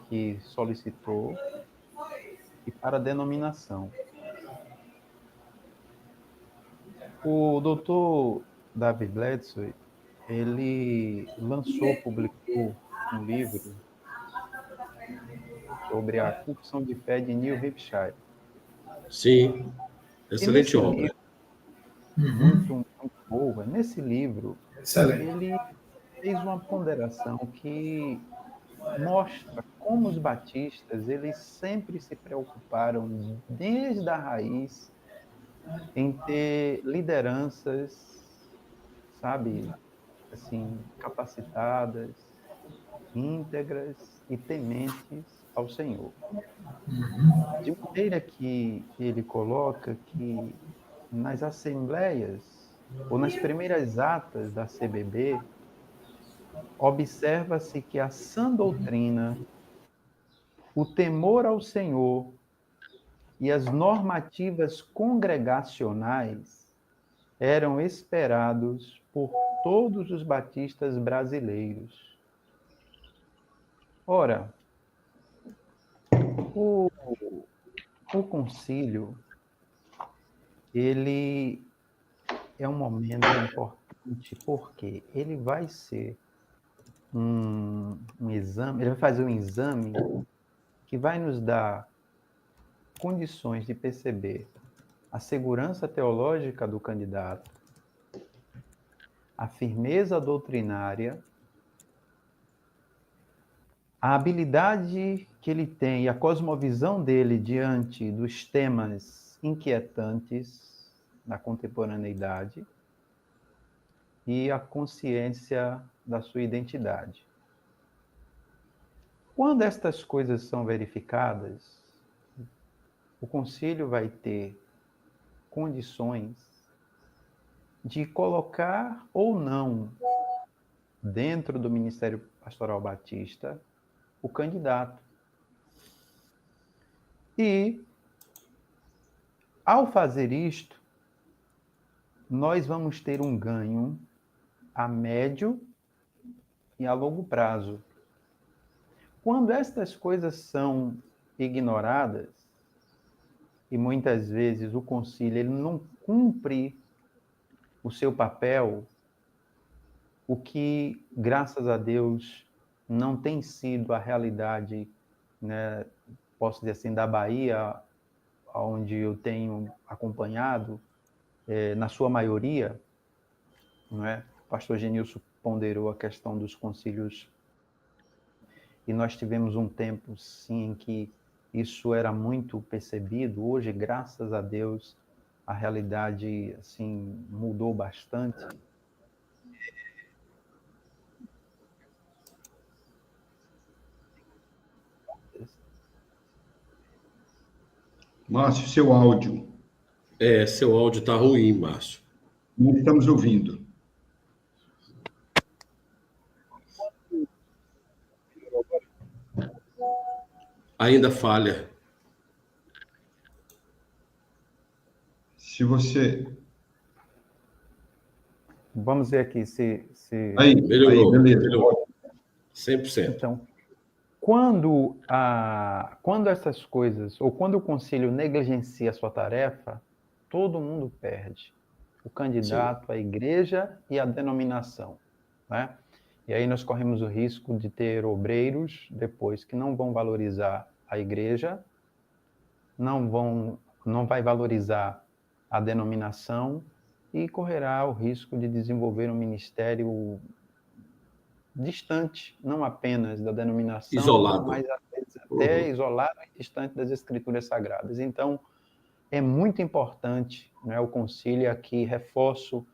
que solicitou e para a denominação. O doutor David Bledsoe, ele publicou um livro sobre a confissão de fé de Neil Hampshire. Sim, excelente obra. Muito boa. Nesse livro, ele fez uma ponderação que mostra como os batistas, eles sempre se preocuparam, desde a raiz, em ter lideranças, sabe, assim, capacitadas, íntegras e tementes ao Senhor. De maneira que ele coloca que nas assembleias, ou nas primeiras atas da CBB, observa-se que a sã doutrina, o temor ao Senhor e as normativas congregacionais eram esperados por todos os batistas brasileiros. Ora, o concílio, ele é um momento importante porque ele vai ser um exame, ele vai fazer um exame que vai nos dar condições de perceber a segurança teológica do candidato, a firmeza doutrinária, a habilidade que ele tem e a cosmovisão dele diante dos temas inquietantes da contemporaneidade e a consciência da sua identidade. Quando estas coisas são verificadas, o concílio vai ter condições de colocar ou não dentro do Ministério Pastoral Batista o candidato. E, ao fazer isto, nós vamos ter um ganho a médio e a longo prazo. Quando estas coisas são ignoradas, e muitas vezes o concílio ele não cumpre o seu papel, o que, graças a Deus, não tem sido a realidade, né, posso dizer assim, da Bahia, onde eu tenho acompanhado, na sua maioria, não é? O pastor Genilson ponderou a questão dos concílios, e nós tivemos um tempo, sim, em que isso era muito percebido. Hoje, graças a Deus, a realidade assim mudou bastante. Márcio, seu áudio. Seu áudio está ruim, Márcio. Não estamos ouvindo. Ainda falha. Se você... Vamos ver aqui se... Aí, Melhorou. aí, beleza. Melhorou. 100%. Então, quando essas coisas, ou quando o concílio negligencia a sua tarefa, todo mundo perde. O candidato, a igreja e a denominação, né? E aí nós corremos o risco de ter obreiros depois que não vão valorizar a igreja, não vai valorizar a denominação e correrá o risco de desenvolver um ministério distante, não apenas da denominação, isolado, mas até isolado e distante das escrituras sagradas. Então, é muito importante, né, o concílio aqui, reforço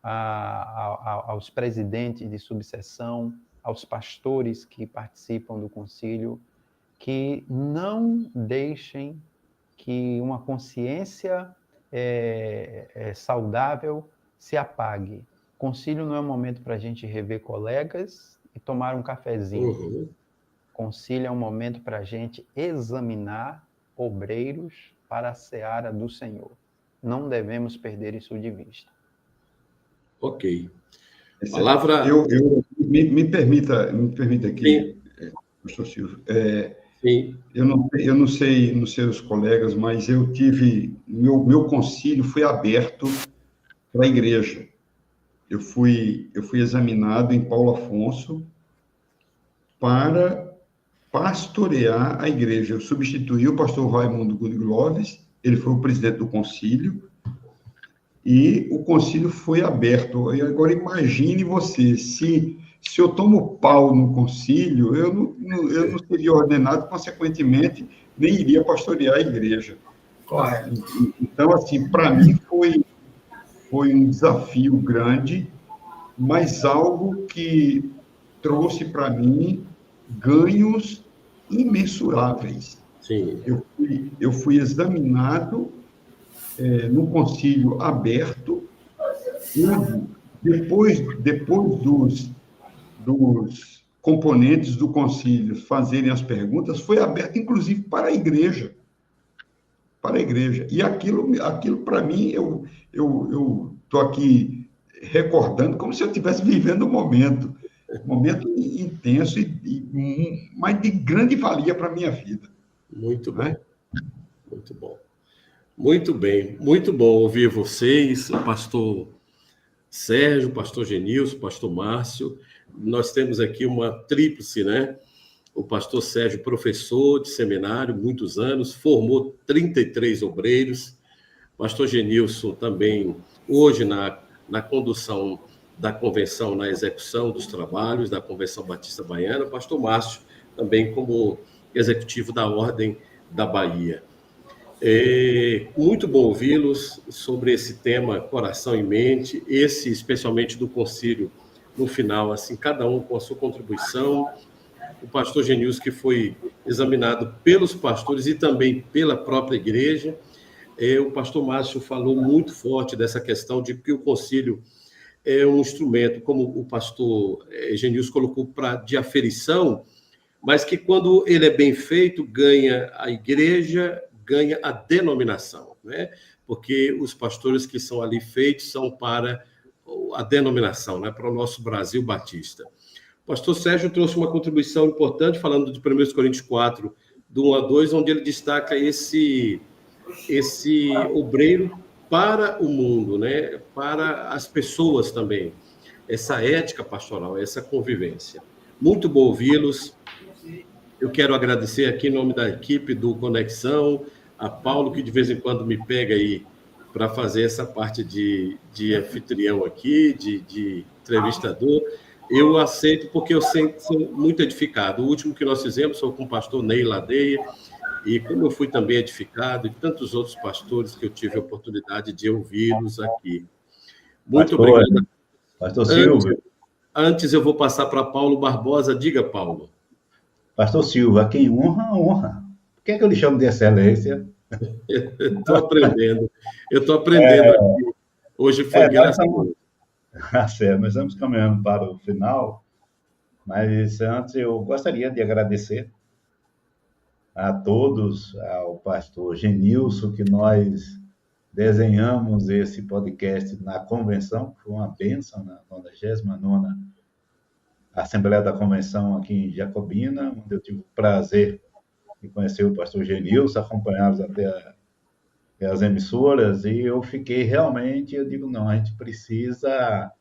aos presidentes de subseção, aos pastores que participam do concílio, que não deixem que uma consciência saudável se apague. Concílio não é um momento para a gente rever colegas e tomar um cafezinho. Uhum. Concílio é um momento para a gente examinar obreiros para a seara do Senhor. Não devemos perder isso de vista. Ok. Palavra... Me permita aqui, pastor Silvio. Sim. Eu não sei os colegas, mas eu tive... Meu concílio foi aberto para a igreja. Eu fui examinado em Paulo Afonso para pastorear a igreja. Eu substituí o pastor Raimundo Goodgloves, ele foi o presidente do concílio, e o concílio foi aberto. E agora imagine você, se se eu tomo pau no concílio, eu não seria ordenado, consequentemente, nem iria pastorear a igreja. Correto. Então, assim, para mim foi um desafio grande, mas algo que trouxe para mim ganhos imensuráveis. Sim. Eu fui examinado no concílio aberto, e depois dos componentes do concílio fazerem as perguntas, foi aberto, inclusive, para a igreja. Para a igreja. E aquilo para mim, eu estou aqui recordando como se eu estivesse vivendo um momento intenso, mas de grande valia para a minha vida. Muito bom. Muito bom. Muito bem. Muito bom ouvir vocês, o pastor Sérgio, o pastor Genilson, o pastor Márcio. Nós temos aqui uma tríplice, né? O pastor Sérgio, professor de seminário, muitos anos, formou 33 obreiros. O pastor Genilson também, hoje, na condução da convenção, na execução dos trabalhos da Convenção Batista Baiana. O pastor Márcio, também como executivo da Ordem da Bahia. Muito bom ouvi-los sobre esse tema, coração e mente, esse especialmente do concílio, no final, assim, cada um com a sua contribuição. O pastor Genilson, que foi examinado pelos pastores e também pela própria igreja. O pastor Márcio falou muito forte dessa questão de que o concílio é um instrumento, como o pastor Genilson colocou, de aferição, mas que quando ele é bem feito, ganha a igreja, ganha a denominação, né? Porque os pastores que são ali feitos são para a denominação, né? Para o nosso Brasil Batista. O pastor Sérgio trouxe uma contribuição importante, falando de 1 Coríntios 4, do 1 a 2, onde ele destaca esse obreiro para o mundo, né? Para as pessoas também, essa ética pastoral, essa convivência. Muito bom ouvi-los. Eu quero agradecer aqui em nome da equipe do Conexão, a Paulo, que de vez em quando me pega aí para fazer essa parte de anfitrião aqui, de entrevistador. Eu aceito porque eu sempre sou muito edificado. O último que nós fizemos foi com o pastor Ney Ladeia, e como eu fui também edificado, e tantos outros pastores que eu tive a oportunidade de ouvi-los aqui. Muito obrigado. Pastor Silvio. Antes eu vou passar para Paulo Barbosa. Diga, Paulo. Pastor Silvio, a quem honra, honra. Por que eu lhe chamo de excelência? Estou aprendendo. Eu estou aprendendo aqui. Hoje foi graças a Deus. Nós estamos caminhando para o final, mas antes eu gostaria de agradecer a todos, ao pastor Genilson, que nós desenhamos esse podcast na convenção, que foi uma bênção, na 99ª Assembleia da Convenção aqui em Jacobina, onde eu tive o prazer de conhecer o pastor Genilson, acompanhá-los até as emissoras, e eu fiquei realmente, eu digo, não, a gente precisa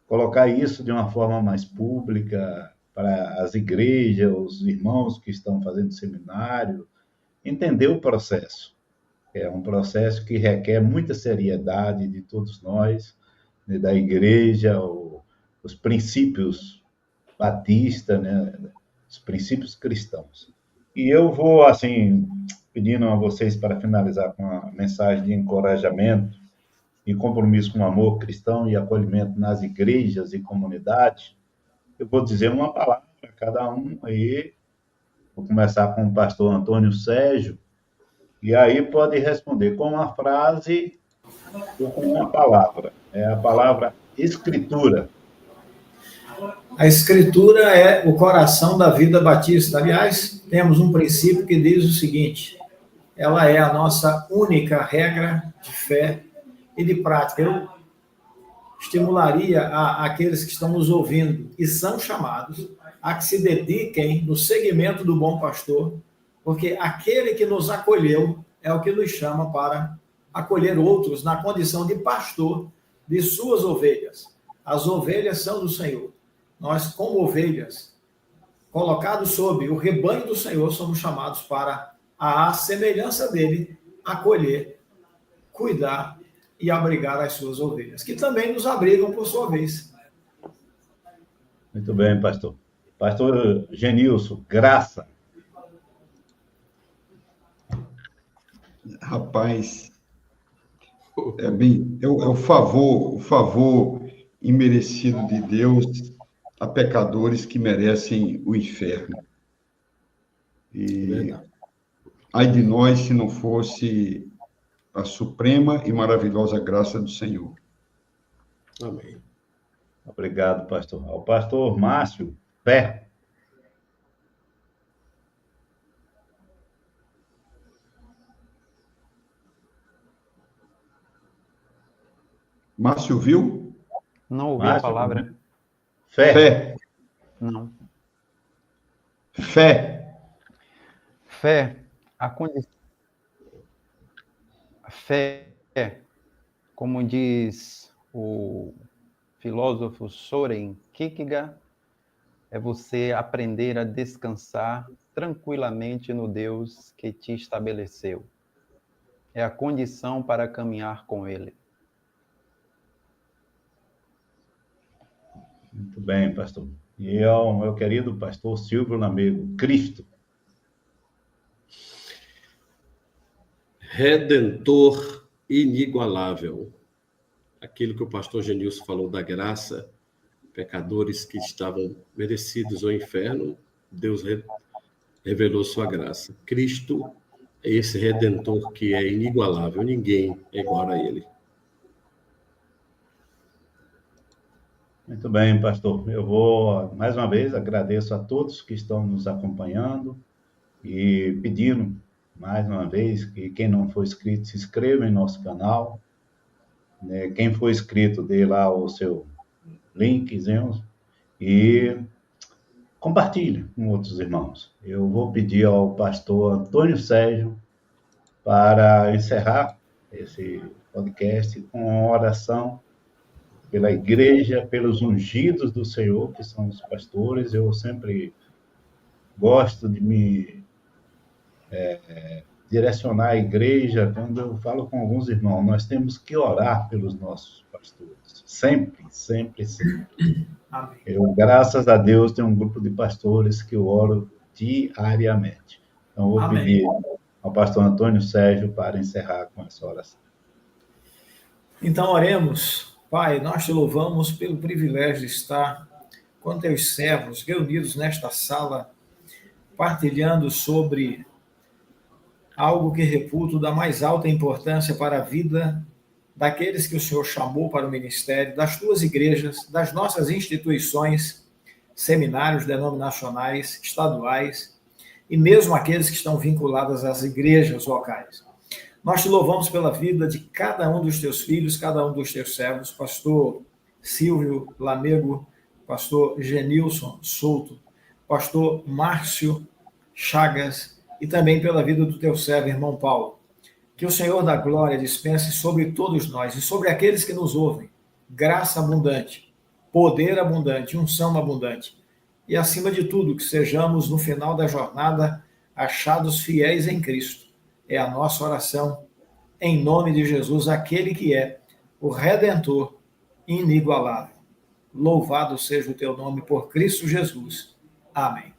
colocar isso de uma forma mais pública para as igrejas, os irmãos que estão fazendo seminário, entender o processo. É um processo que requer muita seriedade de todos nós, né, da igreja, os princípios batistas, né, os princípios cristãos. E eu vou, assim, pedindo a vocês para finalizar com uma mensagem de encorajamento e compromisso com o amor cristão e acolhimento nas igrejas e comunidades. Eu vou dizer uma palavra para cada um aí. Vou começar com o pastor Antônio Sérgio, e aí pode responder com uma frase ou com uma palavra. É a palavra escritura. A escritura é o coração da vida batista. Aliás, temos um princípio que diz o seguinte: ela é a nossa única regra de fé e de prática. Eu estimularia aqueles que estão nos ouvindo e são chamados a que se dediquem no seguimento do bom pastor, porque aquele que nos acolheu é o que nos chama para acolher outros na condição de pastor de suas ovelhas. As ovelhas são do Senhor. Nós, como ovelhas, colocados sob o rebanho do Senhor, somos chamados para, à semelhança dele, acolher, cuidar e abrigar as suas ovelhas, que também nos abrigam por sua vez. Muito bem, pastor. Pastor Genilson, graça. Rapaz, é o favor imerecido de Deus a pecadores que merecem o inferno. E ai de nós se não fosse a suprema e maravilhosa graça do Senhor. Amém. Obrigado, pastor. Ao pastor Márcio, fé. Márcio, viu? Não ouvi Márcio, a palavra. Fé. Não. Fé. Fé, a condição. Fé, como diz o filósofo Soren Kierkegaard, é você aprender a descansar tranquilamente no Deus que te estabeleceu. É a condição para caminhar com Ele. Muito bem, pastor. E ao meu querido pastor Silvio Lamego, Cristo. Redentor inigualável. Aquilo que o pastor Genilson falou da graça, pecadores que estavam merecidos ao inferno, Deus revelou sua graça. Cristo é esse Redentor que é inigualável, ninguém é igual a ele. Muito bem, pastor. Eu vou, mais uma vez, agradeço a todos que estão nos acompanhando e pedindo, mais uma vez, que quem não for inscrito, se inscreva em nosso canal. Quem for inscrito, dê lá o seu linkzinho e compartilhe com outros irmãos. Eu vou pedir ao pastor Antônio Sérgio para encerrar esse podcast com uma oração pela igreja, pelos ungidos do Senhor, que são os pastores. Eu sempre gosto de me direcionar a igreja. Quando eu falo com alguns irmãos, nós temos que orar pelos nossos pastores. Sempre, sempre, sempre. Amém. Eu, graças a Deus, tenho um grupo de pastores que eu oro diariamente. Então, eu vou Amém. pedir ao pastor Antônio Sérgio para encerrar com essa oração. Então, oremos. Pai, nós te louvamos pelo privilégio de estar com teus servos reunidos nesta sala, partilhando sobre algo que reputo da mais alta importância para a vida daqueles que o Senhor chamou para o ministério, das tuas igrejas, das nossas instituições, seminários denominacionais, estaduais, e mesmo aqueles que estão vinculados às igrejas locais. Nós te louvamos pela vida de cada um dos teus filhos, cada um dos teus servos, pastor Silvio Lamego, pastor Genilson Souto, pastor Márcio Chagas, e também pela vida do teu servo, irmão Paulo. Que o Senhor da glória dispense sobre todos nós e sobre aqueles que nos ouvem graça abundante, poder abundante, unção abundante. E, acima de tudo, que sejamos, no final da jornada, achados fiéis em Cristo. É a nossa oração, em nome de Jesus, aquele que é o Redentor inigualável. Louvado seja o teu nome por Cristo Jesus. Amém.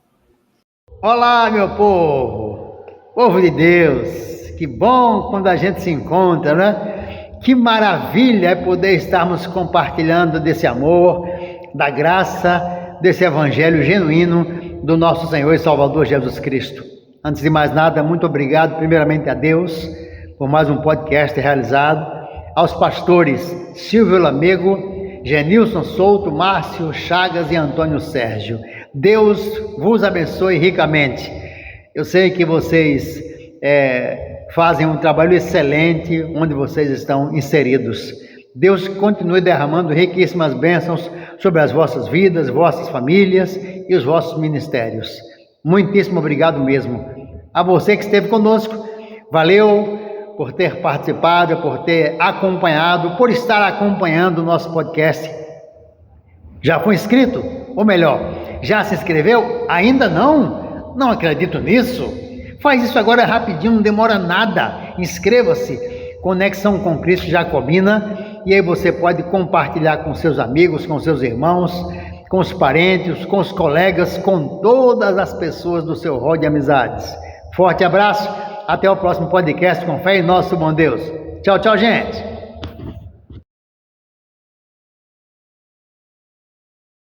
Olá, meu povo de Deus, que bom quando a gente se encontra, né? Que maravilha é poder estarmos compartilhando desse amor, da graça, desse evangelho genuíno do nosso Senhor e Salvador Jesus Cristo. Antes de mais nada, muito obrigado primeiramente a Deus por mais um podcast realizado, aos pastores Silvio Lamego, Genilson Souto, Márcio Chagas e Antônio Sérgio. Deus vos abençoe ricamente. Eu sei que vocês fazem um trabalho excelente onde vocês estão inseridos. Deus continue derramando riquíssimas bênçãos sobre as vossas vidas, vossas famílias e os vossos ministérios. Muitíssimo obrigado mesmo. A você que esteve conosco, valeu por ter participado, por ter acompanhado, por estar acompanhando o nosso podcast. Já foi inscrito? Ou melhor, já se inscreveu? Ainda não? Não acredito nisso. Faz isso agora rapidinho, não demora nada. Inscreva-se, Conexão com Cristo Jacobina, e aí você pode compartilhar com seus amigos, com seus irmãos, com os parentes, com os colegas, com todas as pessoas do seu rol de amizades. Forte abraço, até o próximo podcast com fé em nosso bom Deus. Tchau, tchau, gente!